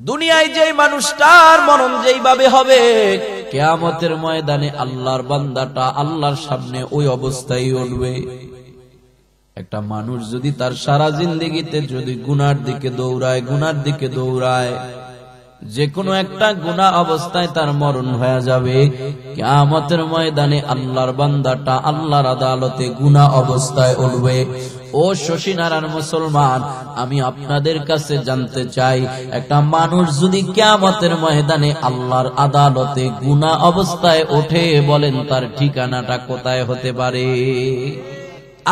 দুনিয়ায় যেই মানুষটার মরণ যেইভাবে হবে, কিয়ামতের ময়দানে আল্লাহর বান্দাটা আল্লাহর সামনে ওই অবস্থায় উঠবে। একটা মানুষ যদি তার সারা জিন্দেগিতে যদি গুনার দিকে দৌড়ায়, যে কোনো একটা গুনাহ অবস্থায় তার মরণ হয়ে যাবে, কিয়ামতের ময়দানে আল্লাহর বান্দাটা আল্লাহর আদালতে গুনাহ অবস্থায় উঠবে। ও শশীনারায়ণ মুসলমান, আমি আপনাদের কাছে জানতে চাই, একটা মানুষ যদি কিয়ামতের ময়দানে আল্লাহর আদালতে গুনাহ অবস্থায় ওঠে, বলেন তার ঠিকানাটা কোথায় হতে পারে?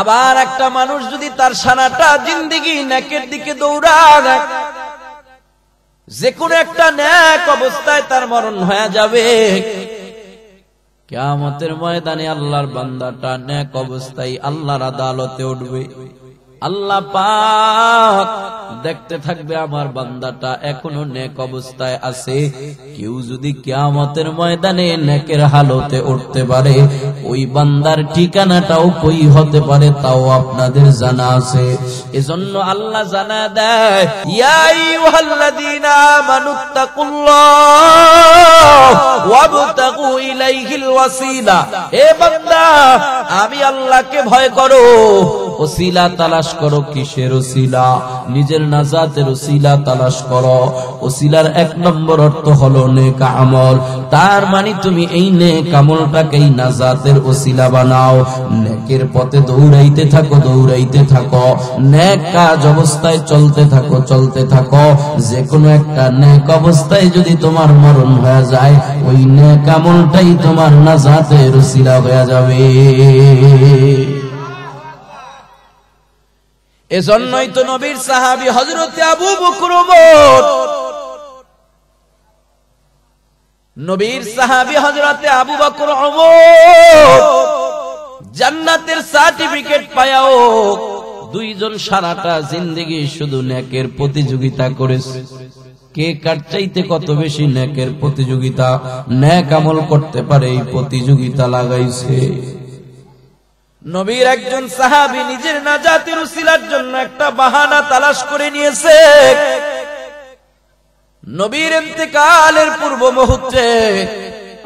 আবার একটা মানুষ যদি তার সারাটা জিন্দেগি নেকের দিকে দৌড়ায়, যে কোনো একটা নেক অবস্থায় তার মরণ হয়ে যাবে, কিয়ামতের ময়দানে আল্লাহর বান্দাটা নেক অবস্থায় আল্লাহর আদালতে উঠবে। আল্লাহ পাক দেখতে থাকবে আমার বান্দাটা এখনো নেক অবস্থায় আছে। কেউ যদি কিয়ামতের ময়দানে নেকের হালতে উঠতে পারে, ওই বান্দার ঠিকানাটাও কই হতে পারে তাও আপনাদের জানা আছে। এজন্য আল্লাহ জানা দেয়, ইয়া আইয়ুহাল্লাযীনা আমানুত্তাকুল্লাহ ওয়াবতাগু ইলাইহিল ওয়াসিলা। হে বান্দা, আমি আল্লাহকে ভয় করো, ওসিলা তালাশ করো। কিসের ওসিলা? নিজের নাজাতের ওসিলা তালাশ করো। ওসিলার এক নম্বর অর্থ হলো নেক আমল। তার মানে তুমি এই নেক আমলটাকেই নাজাতের ওসিলা বানাও। নেকের পথে দৌড়াইতে থাকো, নেক কাজ অবস্থায় চলতে থাকো। যে কোনো একটা নেক অবস্থায় যদি তোমার মরণ হয়ে যায়, ওই নেক আমলটাই তোমার নাজাতের ওসিলা হয়ে যাবে। এজন্যই তো নবীর সাহাবী হযরতে আবু বকর ওমর, জান্নাতের সার্টিফিকেট পায়াও দুইজন সারাটা জিন্দেগি শুধু নেকের প্রতিযোগিতা করেছে। কে কার চাইতে কত বেশি নেকের প্রতিযোগিতা, নেক আমল করতে পারে, এই প্রতিযোগিতা লাগাইছে। নবীর একজন সাহাবী নিজের নাজাতের উসিলার জন্য একটা বাহানা তালাশ করে নিয়েছে। নবীর ইন্তেকালের পূর্ব মুহূর্তে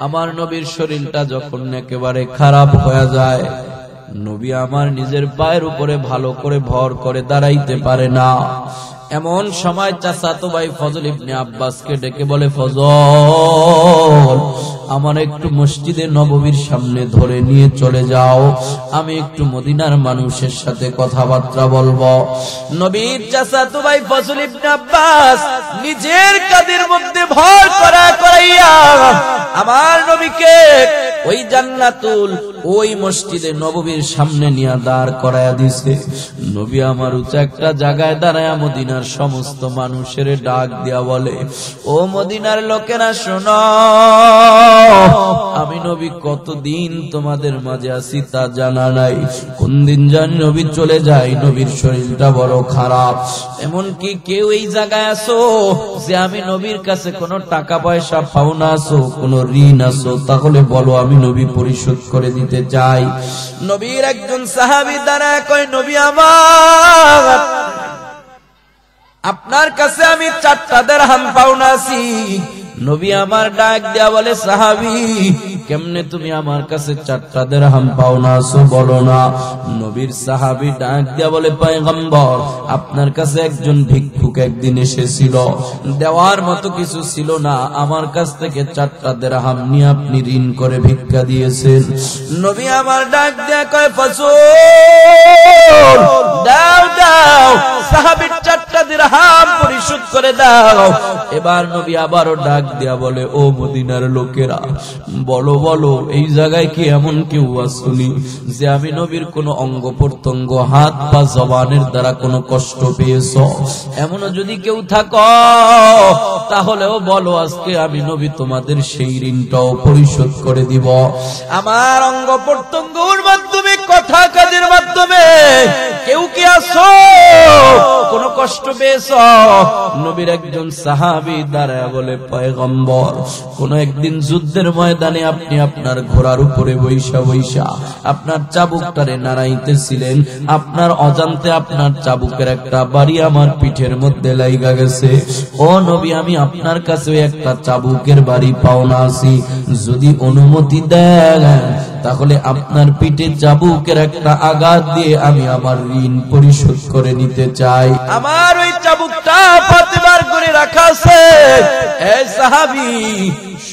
আমার নবীর শরীরটা যখন একেবারে খারাপ হয়ে যায়, নবী আমার নিজের পায়ের উপরে ভালো করে ভর করে দাঁড়াইতে পারে না। এমন সময় চাচাতো ভাই ফজল ইবনে আব্বাসকে ডেকে বলে, ফজল, আমার একটু মসজিদে নববীর সামনে ধরে নিয়ে চলে যাও, আমি একটু মদিনার মানুষের সাথে কথাবার্তা বলবো। নবীর চাচাতো ভাই ফজল ইবনে আব্বাস নিজের কাঁধের মধ্যে ভর করাইয়া আমার নবীকে ওই জান্নাতুল ওই মসজিদে নববীর সামনে নিয়ে দাঁড় করায়া দিছে। নবী আমার উঁচু একটা জায়গায় দাঁড়ায়া মদিনার সমস্ত মানুষের ডাক দিয়া বলে, ও মদিনার লোকেরা শোনো, আমি নবী কতদিন তোমাদের মাঝে আছি তা জানা নাই। কোন দিন জানি নবী চলে যায়, নবীর শরীরটা বড় খারাপ। এমনকি কেউ এই জায়গায় আসো যে আমি নবীর কাছে কোনো টাকা পয়সা পাওনা আসো, কোনো ঋণ আসো, তাহলে বলো, আমি নবী পরিশোধ করে দিতে চাই। নবীর একজন সাহাবী দাঁড়ায় কয়, নবী আমার, আপনার কাছে আমি 4টা দিরহাম পাওনা আছি। নবী আমার ডাক দেয়া বলে, সাহাবী, কেমনে তুমি আমার কাছে 4টা দিরহাম পাওনা আছো, বলো না। নবীর সাহাবী ডাক দেয়া বলে, পয়গম্বর, আপনার কাছে একজন ভিক্ষুক একদিন এসেছিল, দেওয়ার মতো কিছু ছিল না, আমার কাছ থেকে 4টা দিরহাম নিয়ে আপনি ঋণ করে ভিক্ষা দিয়েছেন। নবী আমার ডাক দেয়া কয়, ফজল, দাও দাও, সাহাবীর 4টা দিরহাম পরিশোধ করে দাও। এবার নবী আবারও ডাক দিয়া বলে, ও মদিনার লোকেরা, বলো বলো, এই জায়গায় কি এমন কেউ আসুনি যে আমি নবীর কোন অঙ্গ প্রত্যঙ্গ, হাত বা জবানের দ্বারা কোনো কষ্ট পেয়েছ? এমনও যদি কেউ থাকো তাহলেও বলো, আজকে আমি নবী তোমাদের সেই ঋণটাও পরিশোধ করে দিব। আমার অঙ্গ প্রত্যঙ্গের মাধ্যমে, কথা কাজের মাধ্যমে কেউ কি আসো কোনো কষ্ট পেয়েছ? নবীর একজন সাহাবী দাঁড়ায় বলে, পয়গম্বর, কোন একদিন যুদ্ধের ময়দানে আপনি আপনার ঘোড়ার উপরে বৈশা বৈশা আপনার চাবুকটারে নাড়াইতেছিলেন, আপনার অজান্তে আপনার চাবুকের একটা বাড়ি আমার পিঠের মধ্যে লাইগা গেছে। ও নবী, আমি আপনার কাছে একটা চাবুকের বাড়ি পাওনা আছি, যদি অনুমতি দেন তাহলে আপনার পিঠে চাবুকের একটা আঘাত দিয়ে আমি আমার ঋণ পরিশোধ করে নিতে চাই। আমার ওই চাবুকটা প্রতিবার করে রাখা আছে। এই সাহাবী,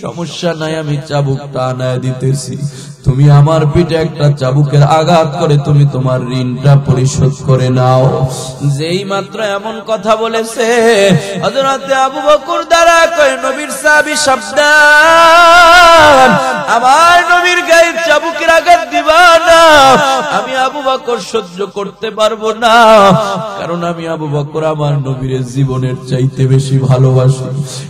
সমস্যা নাই, আমি চাবুকটা আনায় দিতেছি, তুমি আমার পিঠে একটা চাবুকের আঘাত করে তুমি তোমার ঋণটা পরিশোধ করে নাও। যেই মাত্র এমন কথা বলেছে, হযরত আবু বকর দ্বারা কয়, নবীর সাহাবী সাবধান, আমার নবীর গায়ে চাবুকের আঘাত দিবা না। আমি আবু বকর সহ্য করতে পারবো না, কারণ আমি আবু বকর আমার নবীর জীবনের চাইতে বেশি ভালোবাসি।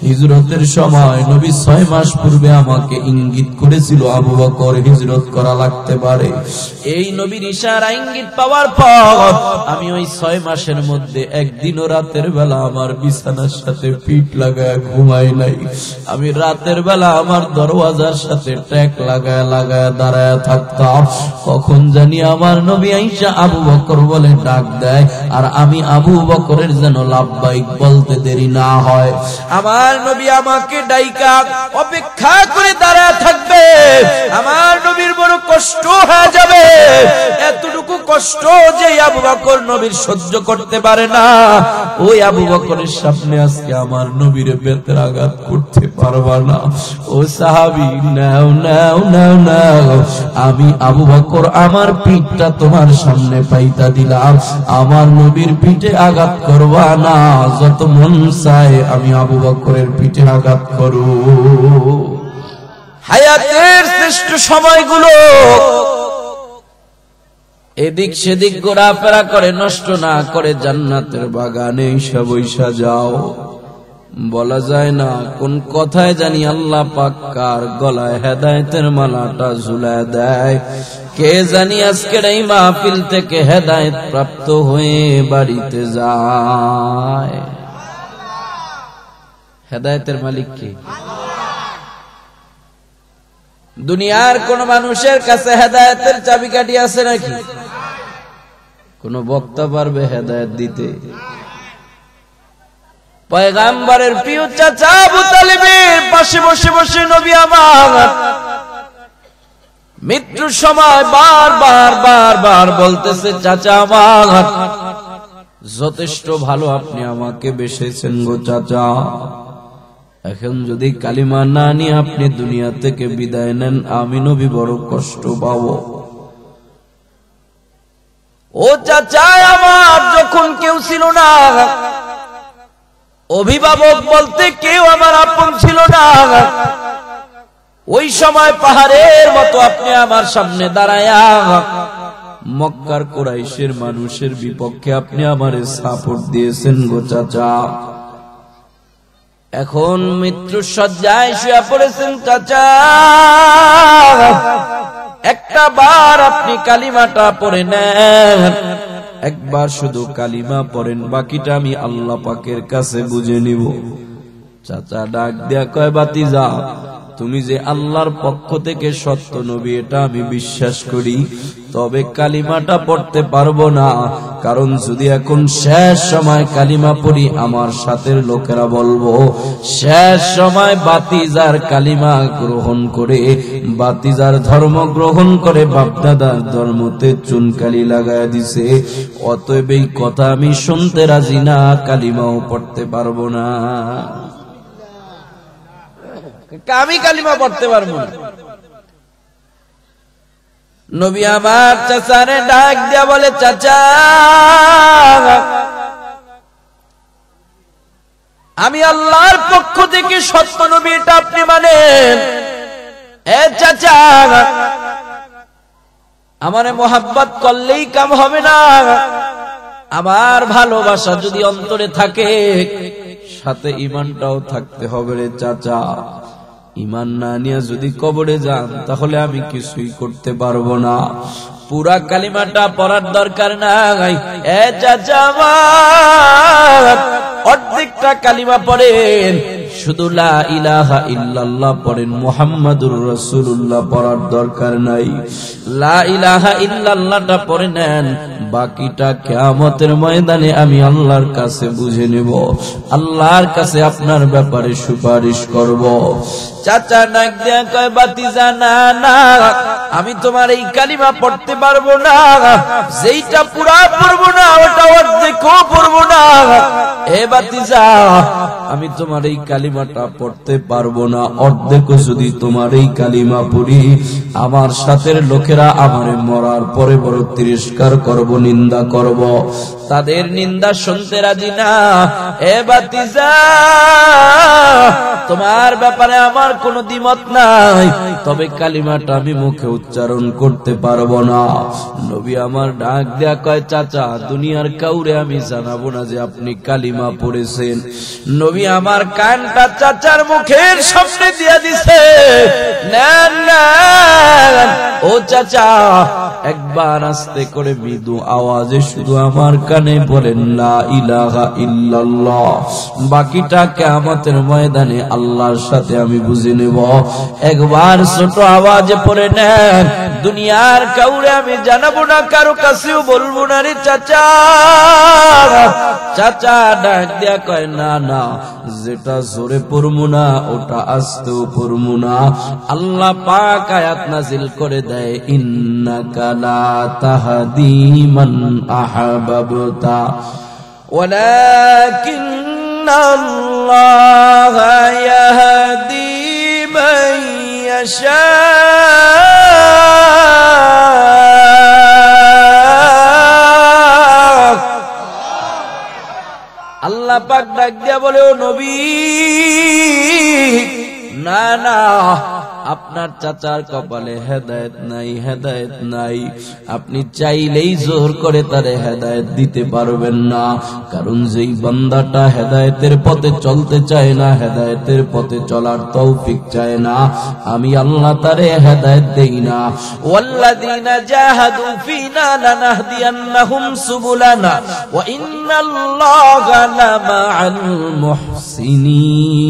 হিজরতের সময় নবী 6 মাস পূর্বে আমাকে ইঙ্গিত করেছিল আবু বকর হিজরত করা লাগতে পারে। এই নবীর ইশারা ইঙ্গিত পাওয়ার পর আমি ওই 6 মাসের মধ্যে একদিনও রাতের বেলা আমার বিছানার সাথে পিঠ লাগায় ঘুমাই নাই। আমি রাতের বেলা আমার দরওয়াজার সাথে ট্যাক লাগায় লাগায় দাঁড়ায় থাকতাম, কখন জানি আমার নবী আয়েশা আবু বকর বলে ডাক দেয়, আর আমি আবু বকরের যেন লাব্বাইক বলতে দেরি না হয়। আমার নবী আমাকে ডাইকা অপেক্ষা করে দাঁড়ায় থাকবে, আমার নবীর বড় কষ্ট হয়ে যাবে। এতটুকু কষ্ট যে আবু বকর নবীর সহ্য করতে পারে না, ওই আবু বকরের সামনে আজকে আমার নবীর বেত্রাঘাত করতে পারবা না। ও সাহাবী, নাও নাও নাও নাও, আমি আবু বকর আমার পিঠটা তোমার সামনে পাইতা দিলাম, আমার নবীর পিঠে আঘাত করবা না, যত মন চায় আমি আবু বকরের পিঠে আঘাত করো। হায়াতের শ্রেষ্ঠ সময়গুলো এদিক সেদিক ঘোরাফেরা করে নষ্ট না করে জান্নাতের বাগানে এসে বৈশা যাও। বলা যায় না কোন কথায় জানি আল্লাহ পাক কার গলায় হেদায়েতের মালাটা ঝুলায় দেয়। কে জানি আজকের এই মাহফিল থেকে হেদায়েত প্রাপ্ত হয়ে বাড়িতে যায়। হেদায়েতের মালিক কে? দুনিয়ার কোন মানুষের কাছে হেদায়েতের চাবিকাঠি আছে নাকি? কোন বক্তা পারবে হেদায়েত দিতে? পয়গম্বরের প্রিয় চাচা আবু তালিবের পাশে বসে বসে নবী আমার মৃত্যুর সময় বারবার বারবার বলতেছে, চাচা আমার যথেষ্ট ভালো আপনি আমাকে বেসেছেন গো চাচা, এখন যদি কালিমা না নিয়ে আপনি দুনিয়া থেকে বিদায় নেন আমি নবী বড় কষ্ট পাবো। ও চাচা আমার, যখন কেউ ছিল না, অভিভাবক বলতে কেউ আমার আপন ছিল না, ওই সময় পাহাড়ের মতো আপনি আমার সামনে দাঁড়ায়া মক্কার কুরাইশের মানুষের বিপক্ষে আপনি আমারে সাপোর্ট দিয়েছেন গো চাচা। এখন মৃত্যুর শয্যায় শুয়ে পড়েছেন চাচা, একটা বার আপনি কালিমাটা পড়ে নেন, একবার শুধু কালিমা পড়েন, বাকিটা আমি আল্লাহ পাকের কাছে বুঝে নিব। চাচা ডাক দেয়া কয়, বাতিজা তুমি যে আল্লাহর পক্ষ থেকে সত্য নবী এটা আমি বিশ্বাস করি, তবে কালিমাটা পড়তে পারবো না, কারণ যদি এখন শেষ সময় কালিমা পড়ি আমার সাথের লোকেরা বলবো শেষ সময় বাতিজার কালিমা গ্রহণ করে, বাতিজার ধর্ম গ্রহণ করে বাপদাদার ধর্মতে চুনকালি লাগায় দিছে, অতএব এই কথা আমি শুনতে রাজি না, কালিমাও পড়তে পারবো না। আমি কালিমা পড়তে পারবো না। নবী আমার চাচারে ডাক দিয়া বলে, চাচা আমি আল্লাহর পক্ষ থেকে সত্য নবী এটা আপনি মানেন? এ চাচা, আমারে মোহাব্বত করলেই কাম হবে না, আমার ভালোবাসা যদি অন্তরে থাকে সাথে ঈমানটাও থাকতে হবে রে চাচা। ঈমান না নিয়ে যদি কবরে যান তাহলে আমি কিছুই করতে পারবো না। পুরা কালিমাটা পড়ার দরকার নাই, এ চাচা অর্ধেকটা কালিমা পড়েন, শুধু লা ইলাহা ইল্লাল্লাহ পড়েন, মুহাম্মাদুর রাসূলুল্লাহ পড়ার দরকার নাই। লা ইলাহা ইল্লাল্লাহটা পড়ে নেন, বাকিটা কিয়ামতের ময়দানে আমি আল্লাহর কাছে বুঝে নেব, আল্লাহর কাছে আপনার ব্যাপারে সুপারিশ করব। চাচা ডাক দিয়া কয়, বাতিজা না না, আমি তোমার এই কালিমা পড়তে পারবো না, যেইটা পুরা পড়বো না ওটা অর্ধেকও পড়বো না। এ বাতিজা, আমি তোমার এই কালিমাটা পড়তে পারবো না, অর্ধেকও যদি তোমার এই কালিমা পড়ি, আমার সাথের লোকেরা আমারে মরার পরে বড় তিরস্কার করব, নিন্দা করব। তাদের নিন্দা শুনতে রাজি না। এ বাতিজা, তোমার ব্যাপারে আমার কোনো দ্বিমত নাই, তবে কালিমাটা আমি মুখে উচ্চারণ করতে পারবো না। নবী আমার ডাক দেয়া কয়, চাচা দুনিয়ার কাউরে আমি জানাবো না যে আপনি কালিমা পড়েছেন। নবী আমার কানটা চাচার মুখের সামনে দিয়া দিছে। নেন নেন, ও চাচা, একবার আস্তে করে মৃদু আওয়াজে শুধু আমার কানে বলেন লা ইলাহা ইল্লাল্লাহ, বাকিটা কিয়ামতের ময়দানে আল্লাহর সাথে আমি বুঝে নেব। একবার ছোট আওয়াজে পড়ে নেন, দুনিয়ার কাউরে আমি জানাবো না, কারো কাছেও বলবো না রে চাচা। চাচা ডাক দিয়া কয়, না না, যেটা জোরে পড়বো না ওটা আস্তেও পড়বো না। আল্লাহ পাক আয়াত নাযিল করে দেয়, ইন্নাকা লা তাহদি মান আহবাবতা ওয়ালাকিন্নাল্লাহা ইয়াহদি মান ইয়াশা। আল্লাহ পাক ডাক দিয়া বলে, ও নবী, না না, আপনার চাচার কপালে হেদায়েত নাই, হেদায়েত নাই। আপনি চাইলেই জোর করে তারে হেদায়েত দিতে পারবেন না, কারণ যেই বান্দাটা হেদায়েতের পথে চলতে চায় না, হেদায়েতের পথে চলার তৌফিক চায় না, আমি আল্লাহ তারে হেদায়েত দেই না। ওয়াল্লাযীনা জাহাদু ফীনা লানাহদিয়ান্নাহুম সুবুলানা ওয়া ইন্নাল্লাহা লামাআল মুহসিনিন।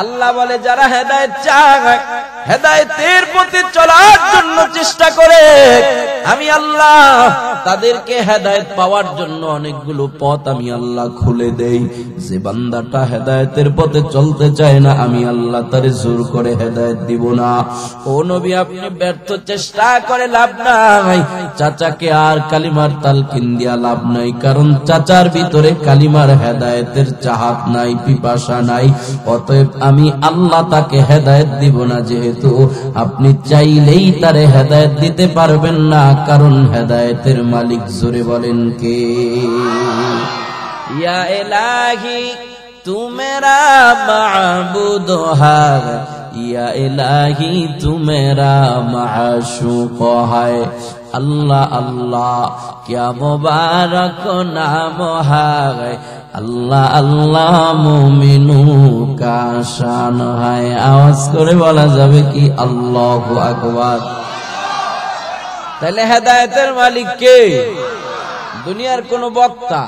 আল্লাহ বলে, যারা হেদায়েত চায়, হেদায়েতের পথে চলার জন্য চেষ্টা করে, আমি আল্লাহ তাদেরকে হেদায়েত পাওয়ার জন্য অনেকগুলো পথ আমি আল্লাহ খুলে দেই। যে বান্দাটা হেদায়েতের পথে চলতে চায় না, আমি আল্লাহ তারে জোর করে হেদায়েত দিব না। ও নবী, আপনি ব্যর্থ চেষ্টা করে লাভ নাই, চাচাকে আর কালিমার তালকিন দিয়া লাভ নাই, কারণ চাচার ভিতরে কালিমার হেদায়েতের চাহাত নাই, পিপাসা নাই। অতএব আমি আল্লাহ তাকে হেদায়েত দিব না, যেহেতু আপনি চাইলেই তারে হেদায়েত দিতে পারবেন না, কারণ হেদায়েতের মালিক জোরে বলেন কে? ইয়া ইলাহি তু মেরা মাবুদ হ্যায়, ইয়া ইলাহি তু মেরা মাশুক হ্যায়। আল্লাহ আল্লাহ क्या मुबारक नाम है, আল্লাহ আল্লাহ মুমিনু কা শান হয়। আওয়াজ করে বলা যাবে কি আল্লাহু আকবার। তাহলে হেদায়েতের মালিক কে? দুনিয়ার কোন বক্তা,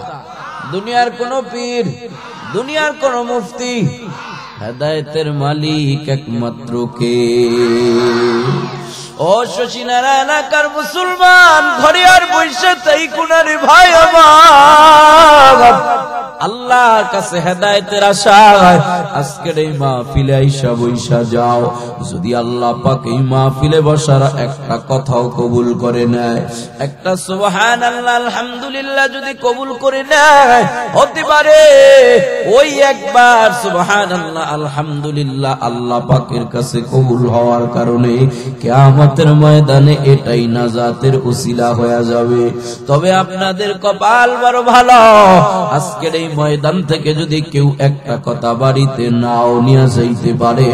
দুনিয়ার কোন পীর, দুনিয়ার কোন মুফতি? হেদায়েতের মালিক একমাত্র কে? ও শশীনারায়ণ এলাকার মুসলমান, ঘরে আর বসে তাই কুনারে ভাই আমার, আল্লাহর কাছে হেদায়েতের আশায় আজকের এই মাহফিলে আইসা বইসা যাও। যদি আল্লাহ পাক এই মাহফিলে বসার একটা কথাও কবুল করে নেয়, একটা সুবহানাল্লাহ আলহামদুলিল্লাহ যদি কবুল করে নেয়, হতে পারে ওই একবার সুবহানাল্লাহ আলহামদুলিল্লাহ আল্লাহ পাকের কাছে কবুল হওয়ার কারণে কিয়ামতের ময়দানে এটাই নাজাতের উসিলা হয়ে যাবে। তবে আপনাদের কপাল বড় ভালো, আজকের এই ময়দান থেকে যদি কেউ একটা কথা বাড়িতে নাও নিয়ে যাইতে পারে,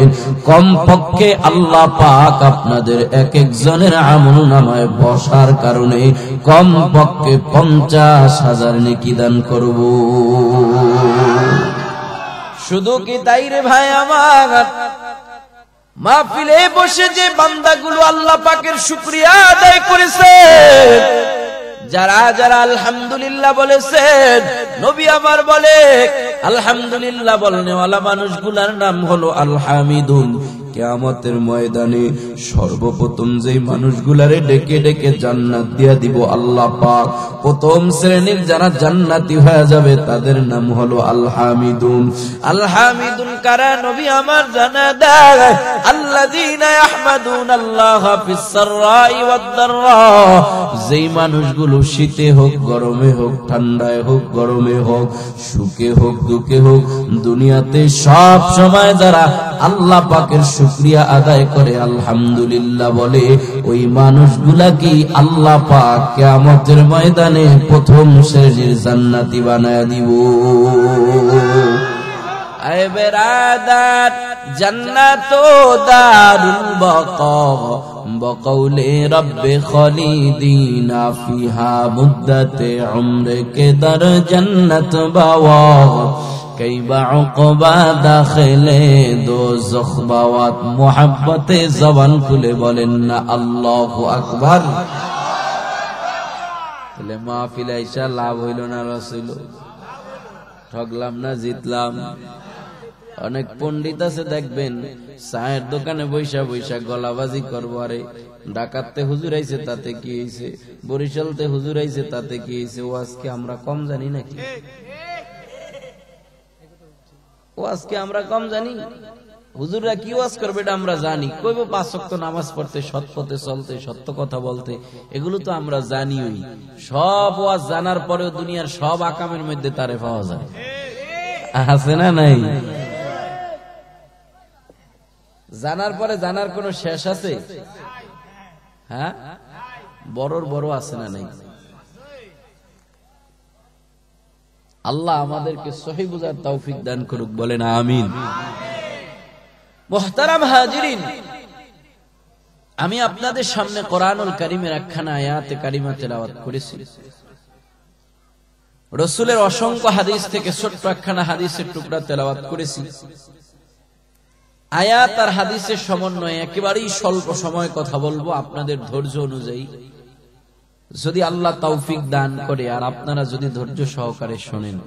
কমপক্ষে আল্লাহ পাক আপনাদের এক একজনের আমলনামায় বসার কারণে কমপক্ষে 50,000 নেকি দান করব। শুধু কি তাই রে ভাই আমার, মাহফিলে বসে যে বান্দাগুলো আল্লাহ পাকের শুকরিয়া আদায় করেছে, যারা যারা আলহামদুলিল্লাহ বলেছেন, নবী আমার বলে আলহামদুলিল্লাহ বলনেওয়ালা মানুষগুলার নাম হলো আল হামিদুন। কিয়ামতের ময়দানে সর্বপ্রথম যেই মানুষগুলারে ডেকে ডেকে জান্নাত দিয়া দিব আল্লাহ পাক, প্রথম শ্রেণীর যারা জান্নাতি হয়ে যাবে তাদের নাম হলো আল হামিদুন। আল হামিদুন কারা? নবী আমার জানা দেয় আল্লাযীনা ইয়াহমাদুনাল্লাহা ফিস সাররাই ওয়াদ দাররা, যেই মানুষগুলো শীতে হোক গরমে হোক, ঠান্ডায় হোক গরমে হোক, সুখে হোক দুঃখে হোক, দুনিয়াতে সব সময় যারা আল্লাহ পাকের শুকরিয়া আদায় করে আলহামদুলিল্লাহ বলে, ওই মানুষগুলা কি আল্লাহ পাক কিয়ামতের ময়দানে প্রথম শ্রেণীর জান্নাতি বানায় দিব। আয় বেরাদার জান্নাতো দারুল বাকা বকৌলে রব্বে খালিদিনা ফিহা মুদ্দতে উমরে কে দর জান্নাত বাওয়া কইবা উকবা দাখিলে দোজখ বাওয়াত। মোহাব্বতে জবান খুলে বলেন না আল্লাহু আকবার। তাহলে মাহফিলে আইসা লাভ হইল না রাসূল? ঠকলাম না জিতলাম? অনেক পণ্ডিত আছে দেখবেন চায়ের দোকানে বৈশা বৈশা গলাবাজি করবো, আরে ডাকাততে হুজুর আইছে তাতে কি হইছে, বরিশালতে হুজুর আইছে তাতে কি হইছে, ও আজকে আমরা কম জানি নাকি? ও আজকে আমরা কম জানি? হুজুররা কি ওয়াজ করবে এটা আমরা জানি। কইব 5 ওয়াক্ত নামাজ পড়তে, সৎ পথে চলতে, সত্য কথা বলতে, এগুলো তো আমরা জানিই। সব ওয়াজ জানার পরেও দুনিয়ার সব আকামের মধ্যে তারে পাওয়া যায়, আছে না নাই? জানার পরে জানার কোন শেষ আছে? হ্যাঁ, বড়র বড় আছে না নাই? আল্লাহ আমাদেরকে সহি বুঝার তৌফিক দান করুক, বলেন আমিন। মুহতারাম হাজিরিন, আমি আপনাদের সামনে কোরআনুল কারীমের একখানা আয়াতে কারিমা তেলাওয়াত করেছি। রাসূলের অসংখ্য হাদিস থেকে ছোট্ট একখানা হাদিসের টুকরা তেলাওয়াত করেছি। আয়াত আর হাদিসের সমন্বয়ে একেবারেই স্বল্প সময় কথা বলবো আপনাদের ধৈর্য অনুযায়ী। যদি আল্লাহ তৌফিক দান করে আর আপনারা যদি ধৈর্য সহকারে শোনেন,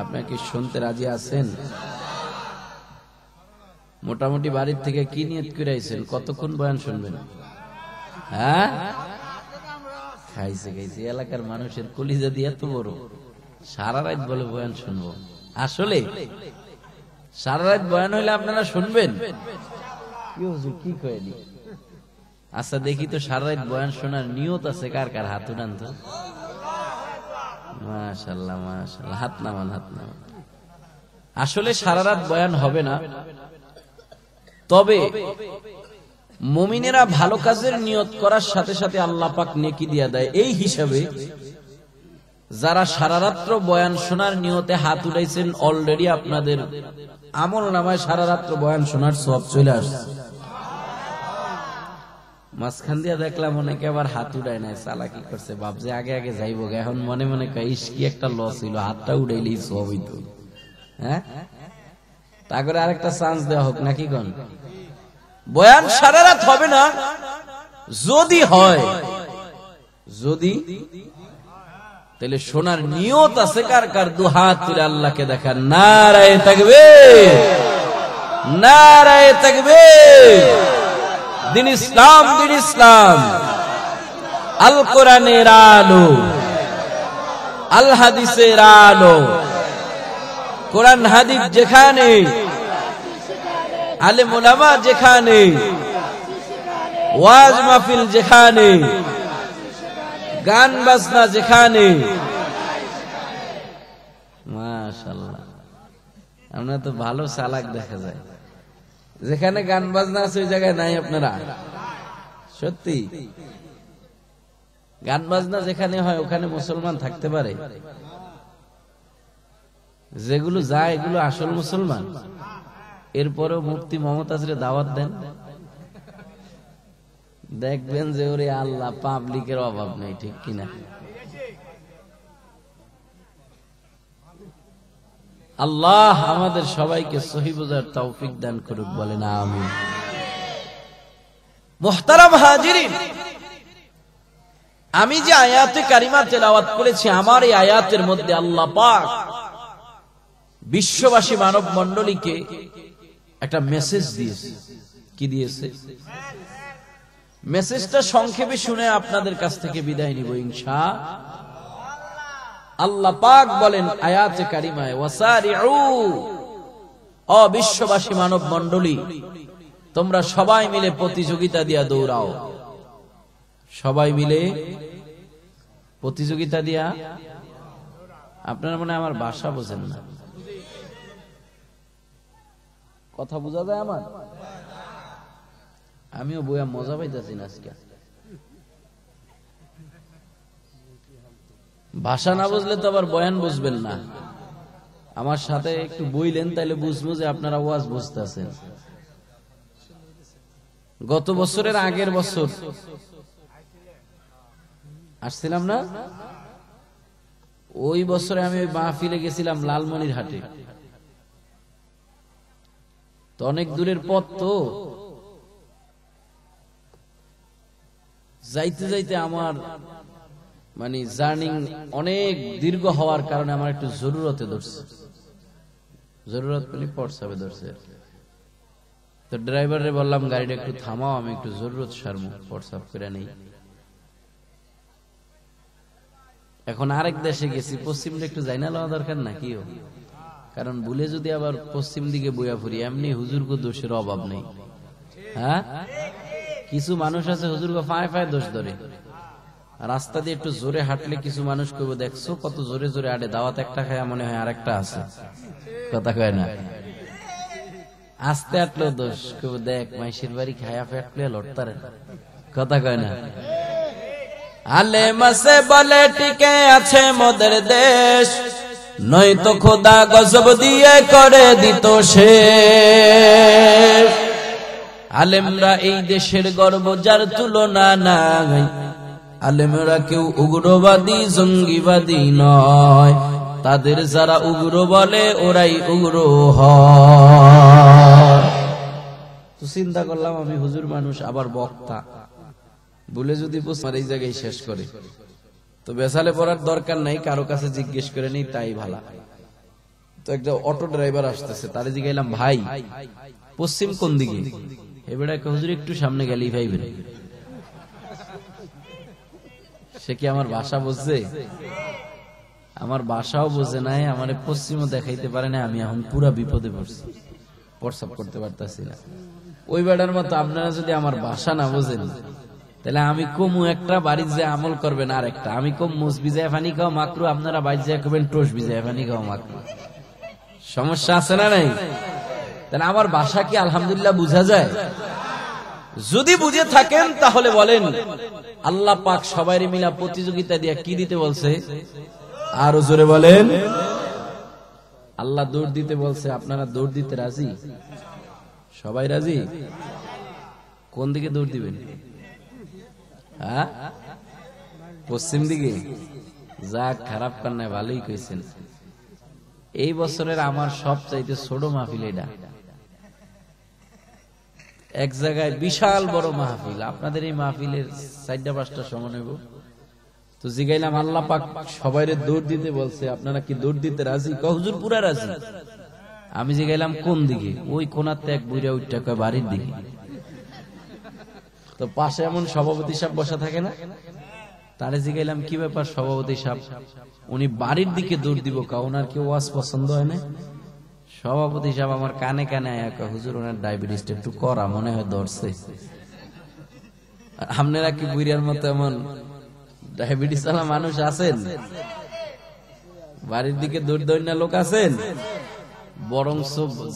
আপনারা কি শুনতে রাজি আছেন? মোটামুটি বাড়ির থেকে কি নিয়ত করে আইছেন? কতক্ষণ বয়ান শুনবেন? হ্যাঁ, খাইছে খাইছে এলাকার মানুষের কলিজা দিয়ে এত বড়, সারা রাত বলে বয়ান শুনবো। আসলে সারা রাত বয়ান হইলে আপনারা শুনবেন? কি হুজুর কি কয়নি? আচ্ছা দেখি তো সারা রাত বয়ান শোনার নিয়ত আছে কার কার? হাত উঠান তো। মাশাআল্লাহ মাশাআল্লাহ, হাত নামান হাত নামান। আসলে সারা রাত বয়ান হবে না, তবে মুমিনেরা ভালো কাজের নিয়ত করার সাথে সাথে আল্লাহ পাক নেকি দিয়া দেয়। এই হিসাবে যারা সারা রাত্র বয়ান শোনার নিয়তে হাত উঠাইছেন, অলরেডি আপনাদের আমল নামায় সারা রাত্র বয়ান শোনার সওয়াব চলে আসছে। মাঝখান দিয়া দেখলাম অনেকে আবার হাত উঠায় নাই, চালাকি করছে, ভাবছে আগে আগে যাইব, এখন মনে মনে কইস কি একটা লস হইল, হাতটা উঠাইলেই সওয়াব হইতো। হ্যাঁ, তারপরে আরেকটা চান্স দেওয়া হোক নাকি? কোন বয়ান সারা রাত হবে না, যদি হয়, যদি তাহলে শোনার নিয়ত আছে কার কার? দু হাত তুলে আল্লাহকে দেখান। নারায়ে তাকবীর, নারায়ে তাকবীর। দিন ইসলাম, দিন ইসলাম, আল কোরআনের আলো, আল হাদিসের আলো। কোরআন হাদিস যেখানে, আলেম ওলামা যেখানে, ওয়াজ মাহফিল যেখানে, গান বাজনা যেখানে, মাশাআল্লাহ, আমরা তো ভালো চালাক দেখা যায়। যেখানে গান বাজনা আছে ওই জায়গায় নাই আপনারা? সত্যি গান বাজনা যেখানে হয় ওখানে মুসলমান থাকতে পারে? যেগুলো যায় এগুলো আসল মুসলমান। এরপরেও মুফতি মমতাজরে দাওয়াত দেন, দেখবেন যে ওরে আল্লাহ পাবলিকের অভাব নেই, ঠিক কিনা? আল্লাহ আমাদের সবাইকে সহি বুঝার তৌফিক দান করুক, বলেন আমিন। মুহতারাম হাজিরিন, আমি যে আয়াতে কারিমা তেলাওয়াত করেছি, আমার এই আয়াতের মধ্যে আল্লাহ পাক বিশ্ববাসী মানব মণ্ডলীকে একটা মেসেজ দিয়েছে। কি দিয়েছে? মেসেজটা সংক্ষেপে শুনে আপনাদের কাছ থেকে বিদায় নিব ইনশাআল্লাহ। আল্লাহ পাক বলেন আয়াতে কারিমায়, ওয়াসারিউ, ও বিশ্ববাসী মানব মণ্ডলী, তোমরা সবাই মিলে প্রতিযোগিতা দিয়া দৌড়াও। সবাই মিলে প্রতিযোগিতা দিয়া, আপনারা মনে হয় আমার ভাষা বোঝেন না, কথা বোঝা যায় আমার? আমিও বইয়া মজা পাইতেছি না আজকে। ভাষা না বুঝলে তো আবার বয়ান বুঝবেন না। আমার সাথে একটু বইলেন, তাইলে বুঝবো যে আপনারা ওয়াজ বুঝতেছেন। গত বছরের আগের বছর আসছিলাম না, ওই বছরে আমি ওই মাহফিলে গেছিলাম লালমনিরহাটে। তো অনেক দূরের পথ, তো যাইতে যাইতে আমার মানে জার্নি অনেক দীর্ঘ হওয়ার কারণে আমার একটু জরুরতে ধরছে, জরুরত মানে পড়সাবে ধরছে। তো ড্রাইভারে বললাম গাড়িটা একটু থামাও, আমি একটু জরুরত সারমু, পড়সাব করে নেই। এখন আরেক দেশে গেছি, পশ্চিমটা একটু জানা লওয়া দরকার না কিও, কারণ ভুলে যদি আবার পশ্চিম দিকে বইয়া ফুরি, এমনি হুজুরকে দোষের অভাব নেই। হ্যাঁ, কিছু মানুষ আছে হুজুরকে ফায় ফায় দোষ ধরে। রাস্তা দিয়ে একটু জোরে হাঁটলে কিছু মানুষ কইব, দেখছো কত জোরে জোরে আড়ে, দাওয়াত একটা খায় মনে হয় আরেকটা আছে, কথা কয় না। আস্তে হাঁটলেও দোষ, কইব দেখ মাইশের বাড়ি খায়া ফেটলে লড়তারে, কথা কয় না। আলেমাসে বলে টিকে আছে মোদের দেশ, নয়তো খোদা গজব দিয়ে করে দিত শেষ। আলেমরা এই দেশের গর্ব, যার তুলনা নাই। আলেমরা কেউ উগ্রবাদী জঙ্গিবাদী নয়, তাদের যারা উগ্র বলে ওরাই উগ্র হয়। তো চিন্তা করলাম আমি হুজুর মানুষ, আবার বক্তা, বলে যদি এই জায়গায় শেষ করে, তো বেসালে পড়ার দরকার নাই, কারো কাছে জিজ্ঞেস করে নেই, তাই ভালা। তো একটা অটো ড্রাইভার আসতেছে, তারে জিজ্ঞাইলাম ভাই পশ্চিম কোন দিকে? এবারে হুজুর একটু সামনে গেলেই ভাইবেন। সে কি আমার ভাষা বুঝছে? আমার ভাষাও বোঝে নাই, আমার পশ্চিমও দেখাইতে পারে না। আমি এখন পুরা বিপদে পড়ছি, প্রস্রাব করতে পারতাছি না। ওই বেড়ার মতো আপনারা যদি আমার ভাষা না বোঝেন, তাহলে আমি কমু একটা, বাড়ির যে আমল করবেন আর একটা। আমি কম মুস ভিজায় পানি খাও মাকরু, আপনারা বাইর যায় করবেন টোস ভিজায় পানি খাও মাকরু। সমস্যা আছে না নাই? তাহলে আমার ভাষা কি আলহামদুলিল্লাহ বুঝা যায়? যদি বুঝে থাকেন তাহলে বলেন, আল্লাহ পাক সবাই মিলা প্রতিযোগিতা দিয়ে কি দিতে বলছে? আরো জোরে বলেন। আল্লাহ দৌড় দিতে বলছে, আপনারা দৌড় দিতে রাজি? সবাই রাজি? কোন দিকে দৌড় দিবেন? হ্যাঁ, পশ্চিম দিকে। যাক, খারাপ কান্নায় ভালোই কইছেন। এই বছরের আমার সবচাইতে ছোট মাহফিল এটা। এক জায়গায় বিশাল বড় মাহফিল, আপনাদের এই মাহফিলের 4টা-5টা সমান হইব। তো জিগাইলাম আল্লাহ পাক সবাইরে দৌড় দিতে বলছে, আপনারা কি দৌড় দিতে রাজি? হুজুর পুরা রাজি। আমি জিগাইলাম কোন দিকে? ওই কোনাতে এক বুড়া উঠটা কয় বাড়ির দিকে। তো পাশে এমন সভাপতি সাহেব বসা থাকে না, তারে জিগাইলাম কি ব্যাপার সভাপতি সাহেব, উনি বাড়ির দিকে দৌড় দিব কা, ওনার কি ওয়াজ পছন্দ হয় না? সভাপতি সাহেব আমার কানে কানে আয়া, হুজুর ওনার ডায়াবেটিসটা একটু করা, মনে হয় ধরছে। আপনারা কি বুড়িয়ার মতো এমন ডায়াবেটিস ওয়ালা মানুষ আছেন? বাড়ির দিকে দৌড় দৌড় লোক আছেন? বরং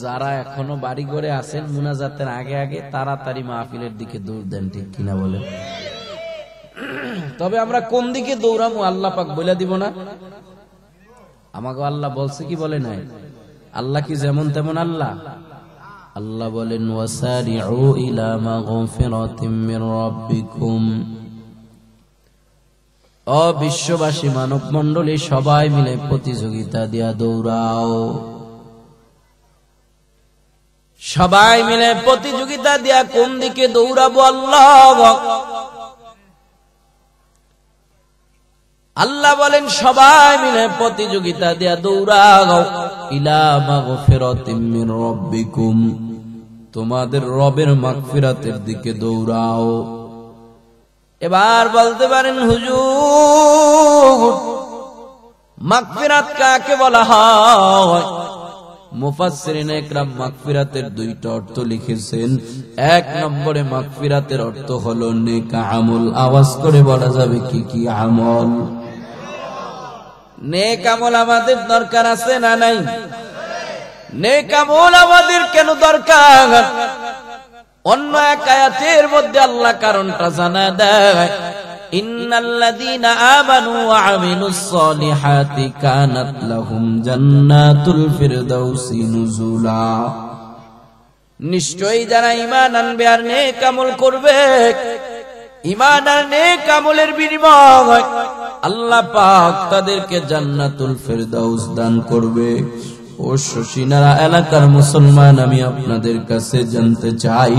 যারা এখনো বাড়ি ঘরে আছেন, মুনাজাতের আগে আগে তাড়াতাড়ি মাহফিলের দিকে দৌড় দেন, ঠিক কিনা বলেন? তবে আমরা কোন দিকে দৌড়ামো আল্লাহ পাক বলে দিব না? আমাকে আল্লাহ বলছে কি বলে নাই? আল্লাহ কি যেমন তেমন আল্লাহ? আল্লাহ বলেন, ওয়াসারিউ ইলা মাগফিরাতিম মির রাব্বিকুম। ও বিশ্ববাসী মানব মণ্ডলী, সবাই মিলে প্রতিযোগিতা দিয়া দৌড়াও। সবাই মিলে প্রতিযোগিতা দিয়া কোন দিকে দৌড়াবো? আল্লাহ আল্লাহ বলেন সবাই মিলে প্রতিযোগিতা দিয়া দৌড়াও ইলা মাগফিরাতিম মির রাব্বিকুম, তোমাদের রবের মাগফিরাতের দিকে দৌড়াও। এবার বলতে পারেন হুজুর মাগফিরাত কাকে বলা হয়? মুফাসসিরিনে ইকরাম মাগফিরাতের দুইটা অর্থ লিখেছেন। এক নম্বরে মাগফিরাতের অর্থ হলো নেক আমল। আওয়াজ করে বলা যাবে কি কি আমল? নেক আমল আমাদের দরকার আছে না নাই? নেক আমল আমাদের কেন দরকার? অন্য এক আয়াতের মধ্যে আল্লাহ কারণটা জানায় দেয়, ইন্নাল্লাযীনা আমানু ওয়া আমিলুস সলিহাতি কানাত লাহুম জান্নাতুল ফিরদাউসি নুজুলা। নিশ্চয়ই যারা ঈমান আনবে আর নেক আমল করবে, ঈমান আর নেক আমলের বিনিময় আল্লাহ পাক তাদেরকে জান্নাতুল ফিরদাউস দান করবে। ও শশীনারা এলাকার মুসলমান, আমি আপনাদের কাছে জানতে চাই,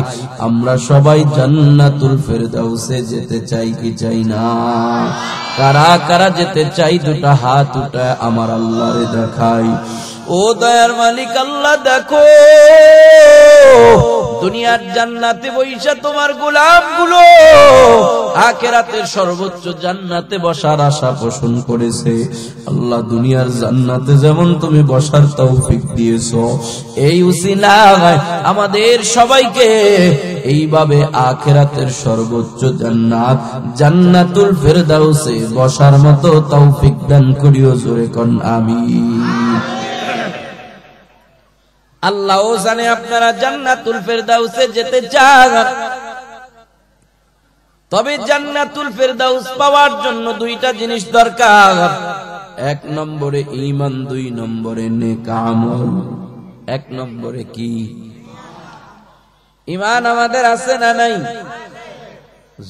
আমরা সবাই জান্নাতুল ফিরদাউসে যেতে চাই কি চাই না? কারা কারা যেতে চাই দুটা হাত উঠায় আমার আল্লাহরে দেখাই। ও দয়ার মালিক আল্লাহ, দেখো দুনিয়ার জান্নাতে বৈশা তোমার গোলামগুলো আখিরাতের সর্বোচ্চ জান্নাতে বসার আশা পোষণ করেছে। আল্লাহ দুনিয়ার জান্নাতে যেমন তুমি বসার তৌফিক দিয়েছো, এই উসিলায় আমাদের সবাইকে এইভাবে আখিরাতের সর্বোচ্চ জান্নাত জান্নাতুল ফিরদাউসে বসার মতো তৌফিক দান করিও। জোরে কোন আমিন। আল্লাহও জানে আপনারা জান্নাতুল ফিরদাউসে যেতে চান, তবে জান্নাতুল ফিরদাউস পাওয়ার জন্য দুইটা জিনিস দরকার। এক নম্বরে ঈমান, দুই নম্বরে নেক আমল। এক নম্বরে কি? ঈমান আমাদের আছে না নাই?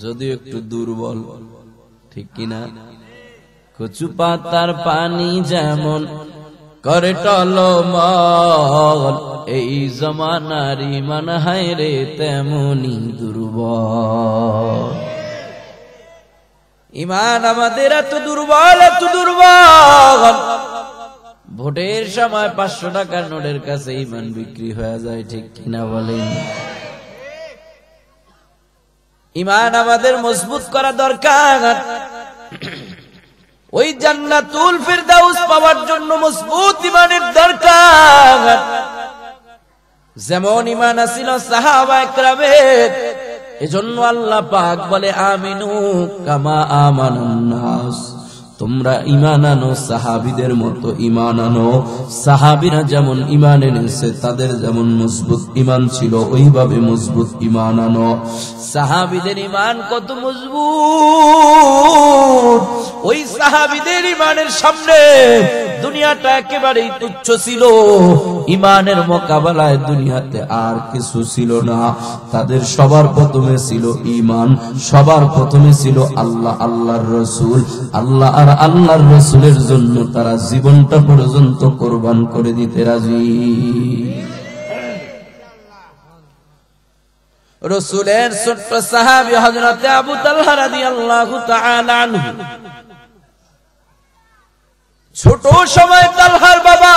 যদিও একটু দুর্বল, ঠিক কিনা? কচু পাতার পানি যেমন করে টলমল, এই জমানার ঈমান হায় রে তেমনি দুর্বল। ঈমান আমাদের এত দুর্বল, এত দুর্বল, ভোটের সময় 500 টাকার নোটের কাছে ঈমান বিক্রি হয়ে যায়, ঠিক কিনা বলেন? ঈমান আমাদের মজবুত করা দরকার। ওই জান্নাতুল ফিরদাউস পাওয়ার জন্য মজবুত ঈমানের দরকার। যেমন ঈমান ছিল সাহাবায়ে কেরামের, এজন্য আল্লাহ পাক বলে আমিনু কামা আমানান নাস, তোমরা ঈমান আনো সাহাবীদের মতো ঈমান আনো। সাহাবীরা যেমন ঈমান এনেছে, তাদের যেমন মজবুত ঈমান ছিল, ওইভাবে মজবুত ঈমান আনো। সাহাবীদের ঈমান কত মজবুত! ওই সাহাবীদের ঈমানের সামনে দুনিয়াটা একেবারেই তুচ্ছ ছিল। ঈমানের মোকাবেলায় দুনিয়াতে আর কিছু ছিল না। তাদের সবার প্রথমে ছিল ঈমান, সবার প্রথমে ছিল আল্লাহ, আল্লাহর রাসূল। আল্লাহ আর আল্লাহর রাসূলের জন্য তারা জীবনটা পর্যন্ত কোরবান করে দিতে রাজি। রাসূলের ছোট্ট সাহাবী হযরত আবু তালহা রাদিয়াল্লাহু তাআলা আনহু, ছোট সময় তালহার বাবা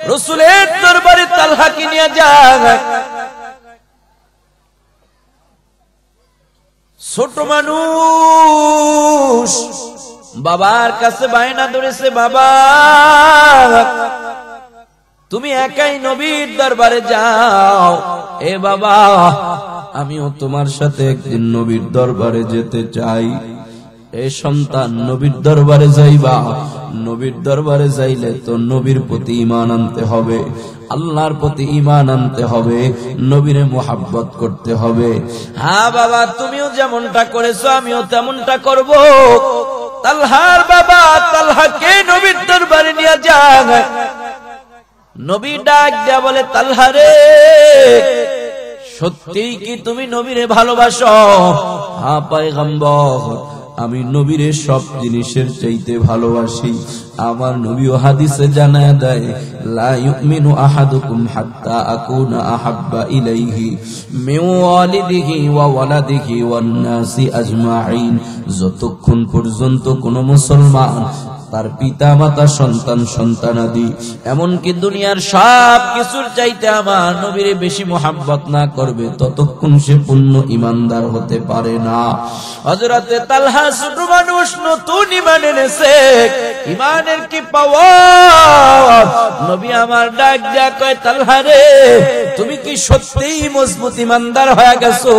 রাসূলের দরবারে তালহাকে নিয়ে যায়। ছোট মানুষ বাবার কাছে বায়না ধরেছে, বাবা তুমি একাই নবীর দরবারে যাও। এ বাবা, আমিও তোমার সাথে একদিন নবীর দরবারে যেতে চাই। এ সন্তান, নবীর দরবারে যাইবা। নবীর দরবারে যাইলে তো নবীর প্রতি ঈমান আনতে হবে, আল্লাহর প্রতি ঈমান আনতে হবে, নবীরে মুহাব্বত করতে হবে। হ্যাঁ বাবা, তুমিও যেমনটা করেছো আমিও তেমনটা করব। তালহার বাবা তালহাকে নবীর দরবারে নিয়ে যায়। নবী ডাক দিয়া বলে, তালহা রে, সত্যি কি তুমি নবীরে ভালোবাসো? হ্যাঁ পয়গম্বর, আমি নবীরে সব জিনিসের চাইতে ভালোবাসি। আমার নবীও হাদিসে জানায় দেয়, লা ইউমিনু আহাদুকুম হাত্তা আকুনা আহাব্বা ইলাইহি মিন ওয়ালিদিহি ওয়া ওয়ালাদিহি ওয়ান নাসি আজমাইন। যতক্ষণ পর্যন্ত কোন মুসলমান তার পিতা মাতা সন্তান সন্তানাদি এমনকি দুনিয়ার সব কিছুর চাইতে আমার নবীরে বেশি মোহাব্বত না করবে, ততক্ষণ সে পূর্ণ ইমানদার হতে পারে না। হযরতে তালহা ছোট মানুষ, নতুন ঈমান এনেছে, ঈমানের কি পাওয়ার! নবী আমার ডাক দিয়া কয়, তালহা রে, তুমি কি সত্যিই মজবুত ঈমানদার হয়ে গেছো?